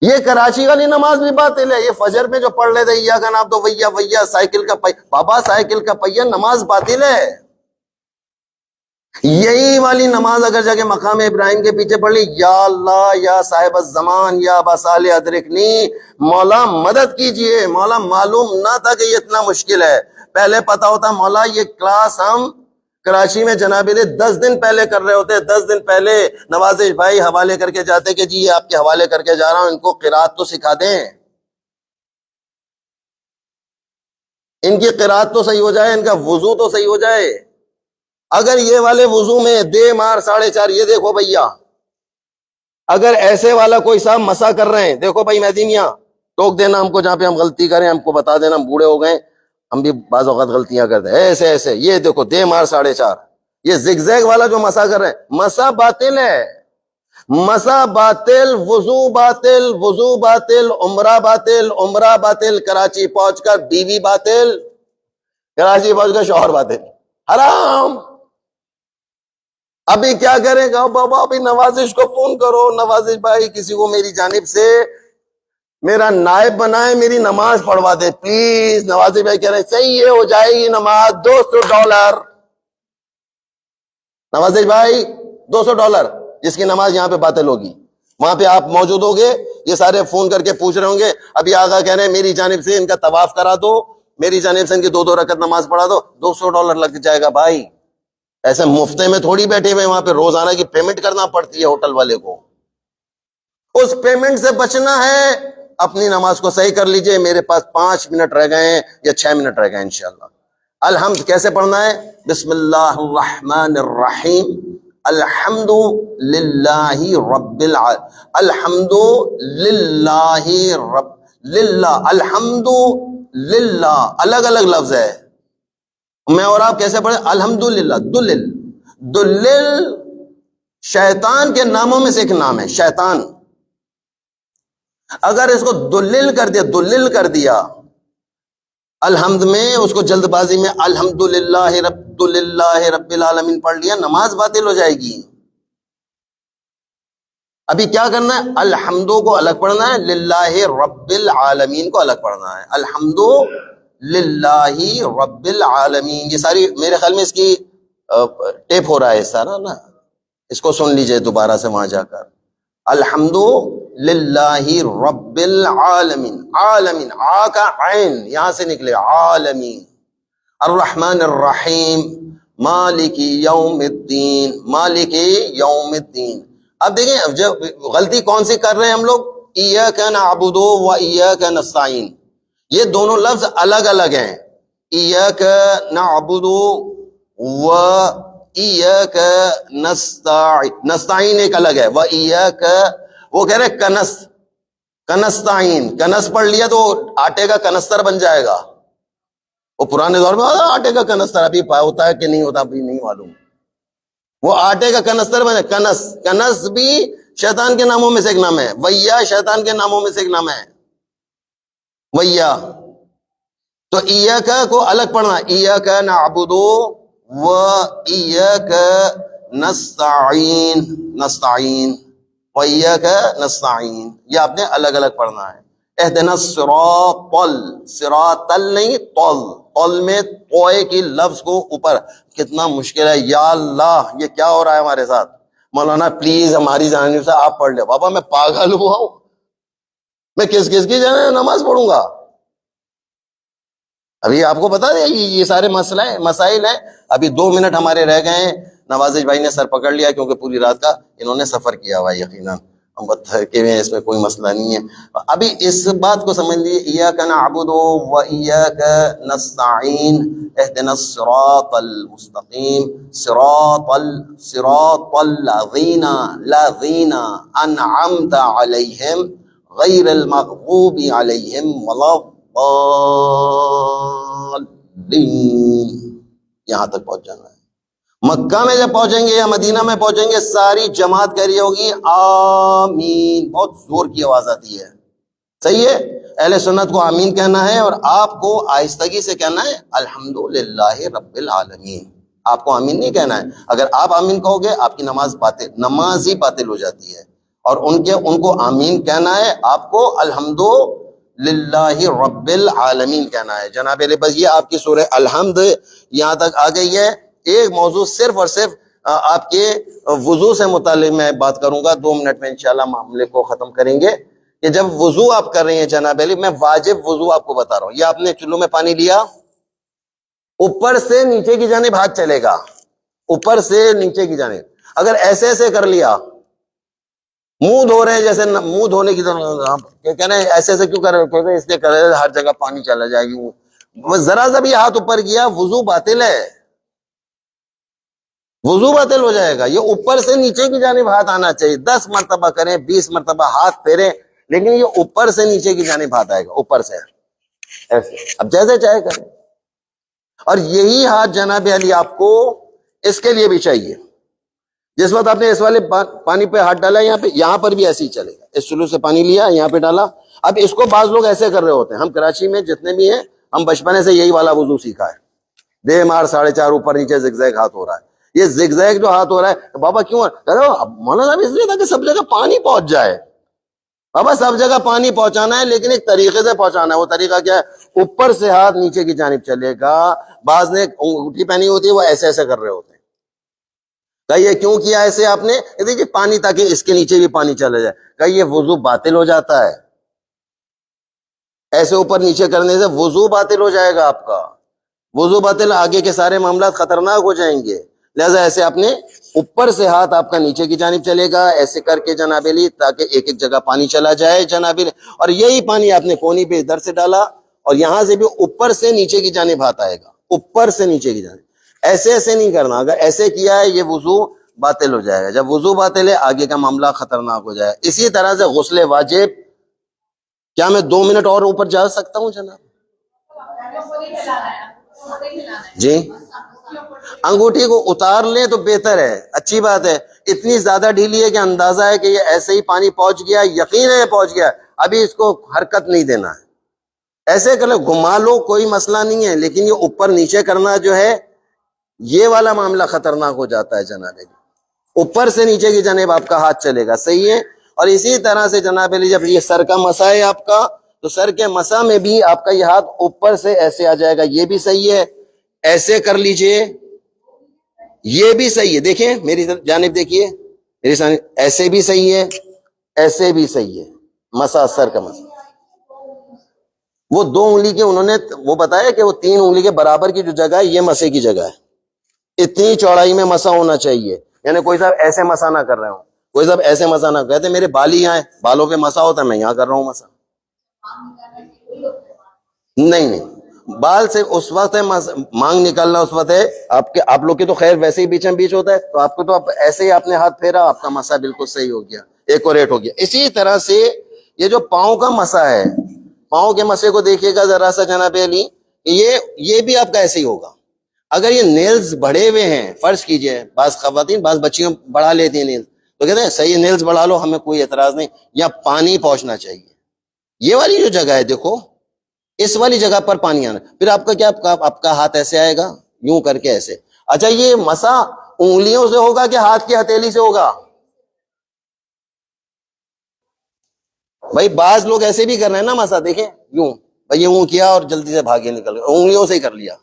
یہ کراچی والی نماز بھی باطل ہے، یہ فجر میں جو پڑھ لیتے ایاک نعبد و ویا سائیکل کا پہیا، بابا سائیکل کا پہیا نماز باطل ہے۔ یہی والی نماز اگر جا کے مقام ابراہیم کے پیچھے پڑھ لی، یا اللہ یا صاحب الزمان یا بصال ادرکنی، مولا مدد کیجئے، مولا معلوم نہ تھا کہ یہ اتنا مشکل ہے، پہلے پتا ہوتا مولا یہ کلاس ہم کراچی میں جناب علی 10 دن پہلے کر رہے ہوتے، 10 دن پہلے نوازش بھائی حوالے کر کے جاتے کہ جی یہ آپ کے حوالے کر کے جا رہا ہوں، ان کو قرات تو سکھا دیں۔ ان کی قرات تو صحیح ہو جائے، ان کا وضو تو صحیح ہو جائے. اگر یہ والے وضو میں دے مار 4.5، یہ دیکھو بھیا، اگر ایسے والا کوئی صاحب مسا کر رہے ہیں، دیکھو بھائی مہدی میاں ٹوک دینا ہم کو جہاں پہ ہم غلطی کریں، ہم کو بتا دینا، ہم بوڑھے ہو گئے، ہم بھی بعض اوقات غلطیاں کرتے ہیں. ایسے ایسے یہ دیکھو دے مار 4.5، یہ زگ زیگ والا جو مسا کر رہے ہیں، مسا باطل ہے، مسا باطل، وضو باطل، وضو باطل، عمرہ باطل، عمرہ باطل، کراچی پہنچ کر بیوی باطل، کراچی پہنچ کر شوہر باطل، حرام. ابھی کیا کرے گا بابا؟ ابھی نوازش کو فون کرو، نوازش بھائی کسی کو میری جانب سے میرا نائب بنائے، میری نماز پڑھوا دے پلیز. نوازش بھائی کہہ رہے ہیں صحیح ہے، ہو جائے گی نماز $200. نوازش بھائی $200 جس کی نماز یہاں پہ باطل ہوگی، وہاں پہ آپ موجود ہوگے، یہ سارے فون کر کے پوچھ رہے ہوں گے. ابھی آگا کہہ رہے ہیں میری جانب سے ان کا طواف کرا دو، میری جانب سے ان کی 2 رکعت نماز پڑھا دو، $200 لگ جائے گا بھائی. ایسے مفتے میں تھوڑی بیٹھے ہوئے، وہاں پہ روزانہ کی پیمنٹ کرنا پڑتی ہے ہوٹل والے کو. اس پیمنٹ سے بچنا ہے، اپنی نماز کو صحیح کر لیجئے. میرے پاس 5 منٹ رہ گئے ہیں یا 6 منٹ رہ گئے ہیں انشاءاللہ. الحمد کیسے پڑھنا ہے؟ بسم اللہ الرحمن الرحیم، الحمد للہ رب الحمد للہ رب، للہ، الحمد للہ، الگ الگ لفظ ہے. میں اور آپ کیسے پڑھیں؟ الحمدللہ. دلل شیطان کے ناموں میں سے ایک نام ہے، شیطان. اگر اس کو دلل کر دیا الحمد میں، اس کو جلد بازی میں الحمدللہ رب العالمین پڑھ لیا، نماز باطل ہو جائے گی. ابھی کیا کرنا ہے؟ الحمدو کو الگ پڑھنا ہے، للہ رب العالمین کو الگ پڑھنا ہے. الحمد للہ رب العالمین. یہ ساری میرے خیال میں اس کی ٹیپ ہو رہا ہے سارا نا، اس کو سن لیجئے دوبارہ سے وہاں جا کر. الحمد للہ رب العالمین، عالمین، آ کا عین یہاں سے نکلے، عالمین. الرحمن الرحیم، مالک یوم الدین، مالک یوم الدین. اب دیکھیں جب غلطی کون سی کر رہے ہیں ہم لوگ؟ ایاک نعبد و ایاک نستعین، یہ دونوں لفظ الگ الگ ہیں. ایاک نعبد و ایاک نستعین ایک الگ ہے، و ایاک، وہ کہہ رہے کنستعین. کنس پڑھ لیا تو آٹے کا کنستر بن جائے گا. وہ پرانے دور میں آٹے کا کنستر، ابھی ہوتا ہے کہ نہیں ہوتا ابھی نہیں معلوم. وہ آٹے کا کنستر بنے. کنس بھی شیطان کے ناموں میں سے ایک نام ہے. ویا شیطان کے ناموں میں سے ایک نام ہے، ویا. تو ایاک کو الگ پڑھنا، ایاک نعبد و ایاک نستعین، نستعین و ایاک نستعین، یہ آپ نے الگ الگ پڑھنا ہے. اہدنا الصراط، صراط نہیں طل میں توئے کی لفظ کو اوپر. کتنا مشکل ہے یا اللہ، یہ کیا ہو رہا ہے ہمارے ساتھ؟ مولانا پلیز ہماری جانب سے آپ پڑھ لیں. بابا میں پاگل ہوا ہوں، میں کس کی جانب نماز پڑھوں گا؟ ابھی آپ کو بتا دیں یہ سارے مسائل ہیں. ابھی 2 منٹ ہمارے رہ گئے ہیں. نوازش بھائی نے سر پکڑ لیا کیونکہ پوری رات کا انہوں نے سفر کیا ہوا یقیناً، ہم تھکے ہوئے ہیں، اس میں کوئی مسئلہ نہیں ہے. ابھی اس بات کو سمجھ لیجیے، ایاک نعبد و ایاک نستعین اہدنا الصراط المستقیم صراط الذین انعمت علیہم غیر المغضوب علیہم ولا الضالین. یہاں تک پہنچ جانا ہے. مکہ میں جب پہنچیں گے یا مدینہ میں پہنچیں گے، ساری جماعت کہہ رہی ہوگی آمین، بہت زور کی آواز آتی ہے. صحیح ہے، اہل سنت کو آمین کہنا ہے، اور آپ کو آہستگی سے کہنا ہے الحمدللہ رب العالمین. آپ کو آمین نہیں کہنا ہے. اگر آپ آمین کہو گے آپ کی نماز ہی باطل ہو جاتی ہے. اور ان کو آمین کہنا ہے، آپ کو الحمدللہ رب العالمین کہنا ہے. جناب علی، بس یہ آپ کی سورہ الحمد یہاں تک آ گئی ہے. ایک موضوع صرف اور صرف آپ کے وضو سے متعلق میں بات کروں گا. 2 منٹ میں انشاءاللہ معاملے کو ختم کریں گے. کہ جب وضو آپ کر رہے ہیں جناب علی، میں واجب وضو آپ کو بتا رہا ہوں. یہ آپ نے چلو میں پانی لیا، اوپر سے نیچے کی جانب ہاتھ چلے گا، اوپر سے نیچے کی جانب. اگر ایسے ایسے کر لیا، منہ دھو رہے ہیں جیسے منہ دھونے کی طرح، کہہ رہے ہیں ایسے ایسے کیوں کر رہے ہیں؟ اس لیے کر رہے ہیں ہر جگہ پانی چلا جائے گی، وہ ذرا سا بھی ہاتھ اوپر کیا وضو باطل ہے، وضو باطل ہو جائے گا. یہ اوپر سے نیچے کی جانب ہاتھ آنا چاہیے. 10 مرتبہ کریں، 20 مرتبہ ہاتھ پھیریں، لیکن یہ اوپر سے نیچے کی جانب ہاتھ آئے گا، اوپر سے ایسے. اب جیسے چاہے کریں. اور یہی ہاتھ جناب علی آپ کو اس کے لیے بھی چاہیے. جس وقت آپ نے اس والے پانی پہ ہاتھ ڈالا یہاں پر بھی ایسے ہی چلے گا. اس چلو سے پانی لیا، یہاں پہ ڈالا. اب اس کو بعض لوگ ایسے کر رہے ہوتے ہیں. ہم کراچی میں جتنے بھی ہیں، ہم بچپنے سے یہی والا وضو سیکھا ہے. دے مار 4.5 اوپر نیچے زگزیگ ہاتھ ہو رہا ہے. یہ زگزیگ جو ہاتھ ہو رہا ہے بابا کیوں مولانا صاحب؟ اس لیے تھا کہ سب جگہ پانی پہنچ جائے. بابا سب جگہ پانی پہنچانا ہے، لیکن ایک طریقے سے پہنچانا ہے. وہ طریقہ کیا ہے؟ اوپر سے ہاتھ نیچے کی جانب چلے گا. بعض نے انگوٹھی پہنی ہوتی ہے، وہ ایسے ایسے کر رہے ہوتے ہیں. کہ یہ کیوں کیا ایسے آپ نے؟ دیکھیے پانی، تاکہ اس کے نیچے بھی پانی چلا جائے. کہ یہ وضو باطل ہو جاتا ہے. ایسے اوپر نیچے کرنے سے وضو باطل ہو جائے گا آپ کا. وضو باطل، آگے کے سارے معاملات خطرناک ہو جائیں گے. لہذا ایسے آپ نے اوپر سے ہاتھ آپ کا نیچے کی جانب چلے گا، ایسے کر کے جناب علی، تاکہ ایک ایک جگہ پانی چلا جائے جناب علی. اور یہی پانی آپ نے کونی پہ ادھر سے ڈالا، اور یہاں سے بھی اوپر سے نیچے کی جانب ہاتھ آئے گا، اوپر سے نیچے کی جانب. ایسے ایسے نہیں کرنا. اگر ایسے کیا ہے یہ وضو باطل ہو جائے گا. جب وضو باطل ہے آگے کا معاملہ خطرناک ہو جائے. اسی طرح سے غسل واجب. کیا میں 2 منٹ اور اوپر جا سکتا ہوں جناب؟ جی، انگوٹھی کو اتار لیں تو بہتر ہے، اچھی بات ہے. اتنی زیادہ ڈھیلی ہے کہ اندازہ ہے کہ یہ ایسے ہی پانی پہنچ گیا، یقین ہے پہنچ گیا، ابھی اس کو حرکت نہیں دینا ہے. ایسے کر لو، گھما لو، کوئی مسئلہ نہیں ہے. لیکن یہ اوپر نیچے کرنا جو ہے، یہ والا معاملہ خطرناک ہو جاتا ہے جناب علی. اوپر سے نیچے کی جانب آپ کا ہاتھ چلے گا، صحیح ہے. اور اسی طرح سے جناب علی، جب یہ سر کا مسا ہے آپ کا، تو سر کے مسا میں بھی آپ کا یہ ہاتھ اوپر سے ایسے آ جائے گا. یہ بھی صحیح ہے. ایسے کر لیجئے، یہ بھی صحیح ہے. دیکھیں میری جانب، دیکھیے میری جانب، ایسے بھی صحیح ہے، ایسے بھی صحیح ہے. مسا، سر کا مسا. وہ 2 انگلی کے انہوں نے وہ بتایا کہ وہ 3 انگلی کے برابر کی جو جگہ ہے، یہ مسے کی جگہ ہے. اتنی چوڑائی میں مسا ہونا چاہیے. یعنی کوئی صاحب ایسے مسا نہ کر رہے ہوں، کوئی صاحب ایسے مسا نہ کہتے میرے بال ہی یہاں ہے، بالوں پہ مسا ہوتا ہے، میں یہاں کر رہا ہوں مسا. نہیں نہیں، بال سے اس وقت ہے مانگ نکالنا، اس وقت ہے آپ لوگ کے تو خیر ویسے ہی بیچ میں بیچ ہوتا ہے، تو آپ کو تو ایسے ہی آپ نے ہاتھ پھیرا، آپ کا مسا بالکل صحیح ہو گیا، ایکوریٹ ہو گیا. اسی طرح سے یہ جو پاؤں کا مسا ہے، پاؤں کے مسے کو دیکھیے گا ذرا سا جناب علی، یہ بھی آپ کا ایسے ہی ہوگا. اگر یہ نیلز بڑھے ہوئے ہیں، فرض کیجئے بعض خواتین، بعض بچیاں بڑھا لیتی ہیں نیلز، تو کہتے ہیں صحیح نیلز بڑھا لو، ہمیں کوئی اعتراض نہیں، یا پانی پہنچنا چاہیے. یہ والی جو جگہ ہے دیکھو، اس والی جگہ پر پانی آنا. پھر آپ کا کیا، آپ کا ہاتھ ایسے آئے گا، یوں کر کے ایسے. اچھا، یہ مسا انگلیوں سے ہوگا کہ ہاتھ کی ہتھیلی سے ہوگا؟ بھائی بعض لوگ ایسے بھی کر رہے ہیں نا مسا، دیکھیں یوں، بھائی یہ یوں کیا اور جلدی سے بھاگے نکل گئے، انگلیوں سے ہی کر لیا.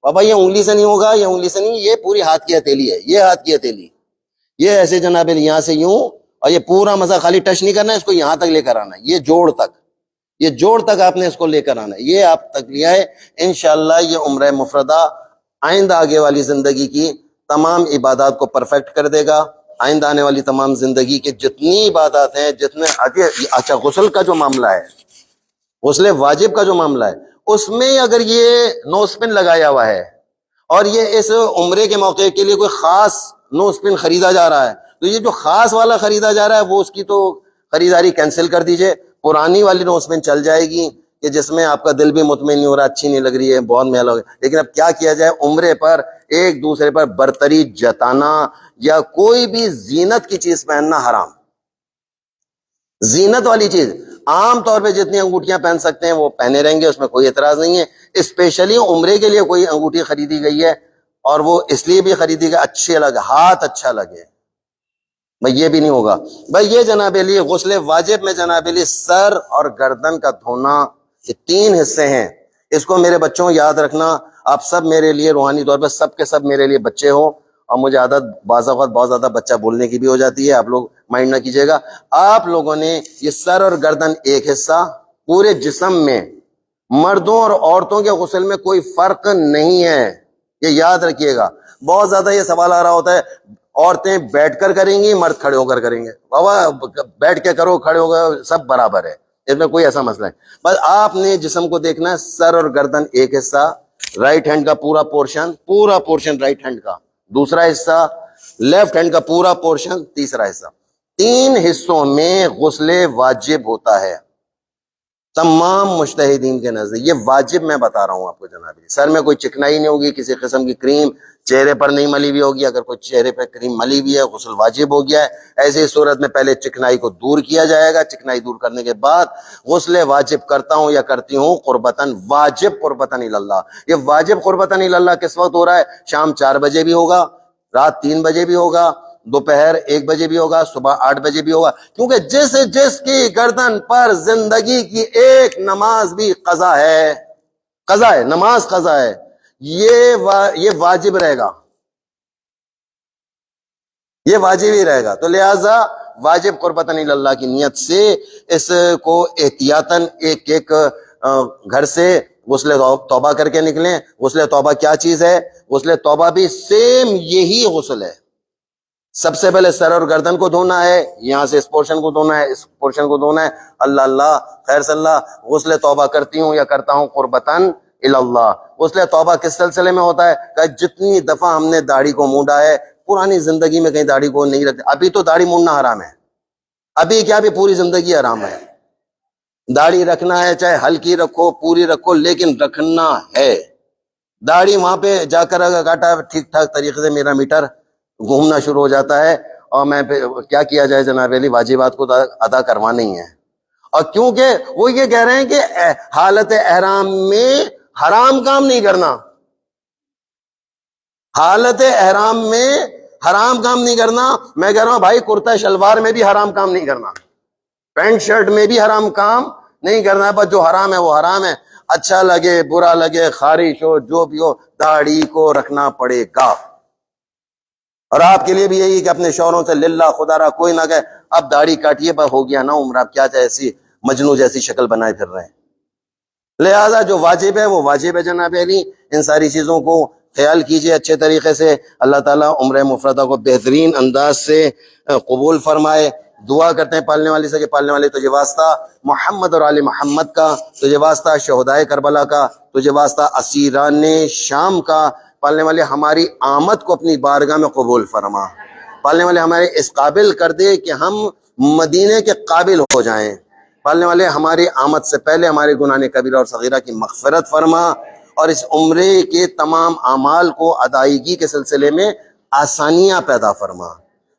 بابا یہ انگلی سے نہیں ہوگا، یہ انگلی سے نہیں، یہ پوری ہاتھ کی ہتھیلی ہے، یہ ہاتھ کی ہتھیلی، یہ ایسے جناب یہاں سے یوں، اور یہ پورا مسا خالی ٹچ نہیں کرنا ہے، اس کو یہاں تک لے کر آنا ہے، یہ جوڑ تک، یہ جوڑ تک آپ نے اس کو لے کر آنا ہے. یہ آپ تک لیا ہے. انشاءاللہ یہ عمرہ مفردہ آئندہ آگے والی زندگی کی تمام عبادات کو پرفیکٹ کر دے گا. آئندہ آنے والی تمام زندگی کے جتنی عبادات ہیں، جتنے، اچھا غسل کا جو معاملہ ہے، غسل واجب کا جو معاملہ ہے، اس میں اگر یہ نو اسپن لگایا ہوا ہے، اور یہ اس عمرے کے موقع کے لیے کوئی خاص نو اسپن خریدا جا رہا ہے، تو یہ جو خاص والا خریدا جا رہا ہے، وہ اس کی تو خریداری کینسل کر دیجئے. پرانی والی نو اسپن چل جائے گی، کہ جس میں آپ کا دل بھی مطمئن نہیں ہو رہا، اچھی نہیں لگ رہی ہے، بہت میلا ہو گیا. لیکن اب کیا کیا جائے، عمرے پر ایک دوسرے پر برتری جتانا یا کوئی بھی زینت کی چیز پہننا حرام. زینت والی چیز عام طور پہ جتنی انگوٹھیاں پہن سکتے ہیں وہ پہنے رہیں گے، اس میں کوئی اعتراض نہیں ہے. اسپیشلی عمرے کے لیے کوئی انگوٹھی خریدی گئی ہے، اور وہ اس لیے بھی خریدی گئی اچھی لگے، ہاتھ اچھا لگے، بھائی یہ بھی نہیں ہوگا. بھائی یہ جناب علی غسل واجب میں جناب علی سر اور گردن کا دھونا، یہ 3 حصے ہیں. اس کو میرے بچوں یاد رکھنا. آپ سب میرے لیے روحانی طور پہ سب کے سب میرے لیے بچے ہو، اور مجھے عادت بعض اوقات بہت زیادہ بچہ بولنے کی بھی ہو جاتی ہے، آپ لوگ مائنڈ نہ کیجیے گا. آپ لوگوں نے یہ سر اور گردن ایک حصہ، پورے جسم میں مردوں اور عورتوں کے غسل میں کوئی فرق نہیں ہے، یہ یاد رکھیے گا. بہت زیادہ یہ سوال آ رہا ہوتا ہے، عورتیں بیٹھ کر کریں گی، مرد کھڑے ہو کر کریں گے. بابا بیٹھ کے کرو، کھڑے ہو کر، سب برابر ہے. اس میں کوئی ایسا مسئلہ ہے. بس آپ نے جسم کو دیکھنا ہے, سر اور گردن ایک حصہ, رائٹ ہینڈ کا پورا پورشن رائٹ ہینڈ کا, دوسرا حصہ لیفٹ ہینڈ کا پورا پورشن, تیسرا حصہ. 3 حصوں میں غسل واجب ہوتا ہے تمام مجتہدین کے نزد. یہ واجب میں بتا رہا ہوں آپ کو جناب. سر میں کوئی چکنائی نہیں ہوگی, کسی قسم کی کریم چہرے پر نہیں ملی ہوئی ہوگی. اگر کوئی چہرے پہ کریم ملی ہوئی ہے, غسل واجب ہو گیا ہے. ایسی صورت میں پہلے چکنائی کو دور کیا جائے گا, چکنائی دور کرنے کے بعد غسل واجب کرتا ہوں یا کرتی ہوں قربتاً, واجب قربتاً اللہ. یہ واجب قربتاً اللہ کس وقت ہو رہا ہے؟ شام 4 بجے بھی ہوگا, رات 3 بجے بھی ہوگا, دوپہر 1 بجے بھی ہوگا, صبح 8 بجے بھی ہوگا. کیونکہ جس کی گردن پر زندگی کی ایک نماز بھی قضا ہے, نماز قضا ہے, یہ واجب رہے گا, یہ واجب ہی رہے گا. تو لہٰذا واجب قربتاً اللہ کی نیت سے اس کو احتیاطاً ایک گھر سے غسل توبہ کر کے نکلیں. غسل توبہ کیا چیز ہے؟ غسل توبہ بھی سیم یہی غسل ہے. سب سے پہلے سر اور گردن کو دھونا ہے, یہاں سے اس پورشن کو دھونا ہے, اس پورشن کو دھونا ہے. اللہ خیر صلی اللہ. غسل توبہ کرتی ہوں یا کرتا ہوں قربتاً اللہ. غسل توبہ کس سلسلے میں ہوتا ہے؟ کہ جتنی دفعہ ہم نے داڑھی کو مونڈا ہے, پرانی زندگی میں کہیں داڑھی کو نہیں رکھتے. ابھی تو داڑھی مونڈنا حرام ہے, ابھی کیا بھی پوری زندگی حرام ہے. داڑھی رکھنا ہے, چاہے ہلکی رکھو پوری رکھو, لیکن رکھنا ہے. داڑھی وہاں پہ جا کر اگر کاٹا ٹھیک ٹھاک طریقے سے میرا میٹر گھومنا شروع ہو جاتا ہے, اور میں کیا کیا جائے جناب علی, واجبات کو ادا کروانا ہی ہے. اور کیونکہ وہ یہ کہہ رہے ہیں کہ حالت احرام میں حرام کام نہیں کرنا, حالت احرام میں حرام کام نہیں کرنا. میں کہہ رہا ہوں بھائی کرتا شلوار میں بھی حرام کام نہیں کرنا, پینٹ شرٹ میں بھی حرام کام نہیں کرنا. بس جو حرام ہے وہ حرام ہے, اچھا لگے برا لگے, خارش ہو جو بھی ہو, داڑھی کو رکھنا پڑے گا. اور آپ کے لیے بھی یہی کہ اپنے شوہروں سے للہ خدا را کوئی نہ کہے اب داڑھی کاٹیے, پر ہو گیا نا عمر, آپ کیا ایسی مجنو جیسی شکل بنائے پھر رہے ہیں. لہذا جو واجب ہے وہ واجب ہے جناب علی. ان ساری چیزوں کو خیال کیجئے اچھے طریقے سے. اللہ تعالیٰ عمرہ مفردہ کو بہترین انداز سے قبول فرمائے. دعا کرتے ہیں پالنے والی سے کہ پالنے والے تجھے واسطہ محمد اور آل محمد کا, تجھے واسطہ شہدائے کربلا کا, تجھے واسطہ اسیران شام کا. پالنے والے ہماری آمد کو اپنی بارگاہ میں قبول فرما. پالنے والے ہمارے اس قابل کر دے کہ ہم مدینے کے قابل ہو جائیں. پالنے والے ہماری آمد سے پہلے ہمارے گناہ کبیرہ اور صغیرہ کی مغفرت فرما, اور اس عمرے کے تمام اعمال کو ادائیگی کے سلسلے میں آسانیاں پیدا فرما.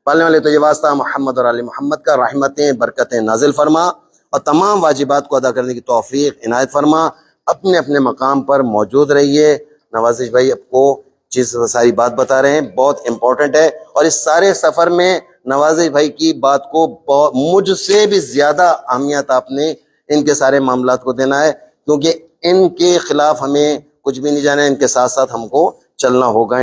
پالنے والے تجھے واسطہ محمد اور آل محمد کا رحمتیں برکتیں نازل فرما, اور تمام واجبات کو ادا کرنے کی توفیق عنایت فرما. اپنے اپنے مقام پر موجود رہیے. نوازش بھائی آپ کو چیز ساری بات بتا رہے ہیں, بہت امپورٹنٹ ہے. اور اس سارے سفر میں نوازش بھائی کی بات کو مجھ سے بھی زیادہ اہمیت آپ نے ان کے سارے معاملات کو دینا ہے, کیونکہ ان کے خلاف ہمیں کچھ بھی نہیں جانا ہے, ان کے ساتھ ساتھ ہم کو چلنا ہوگا.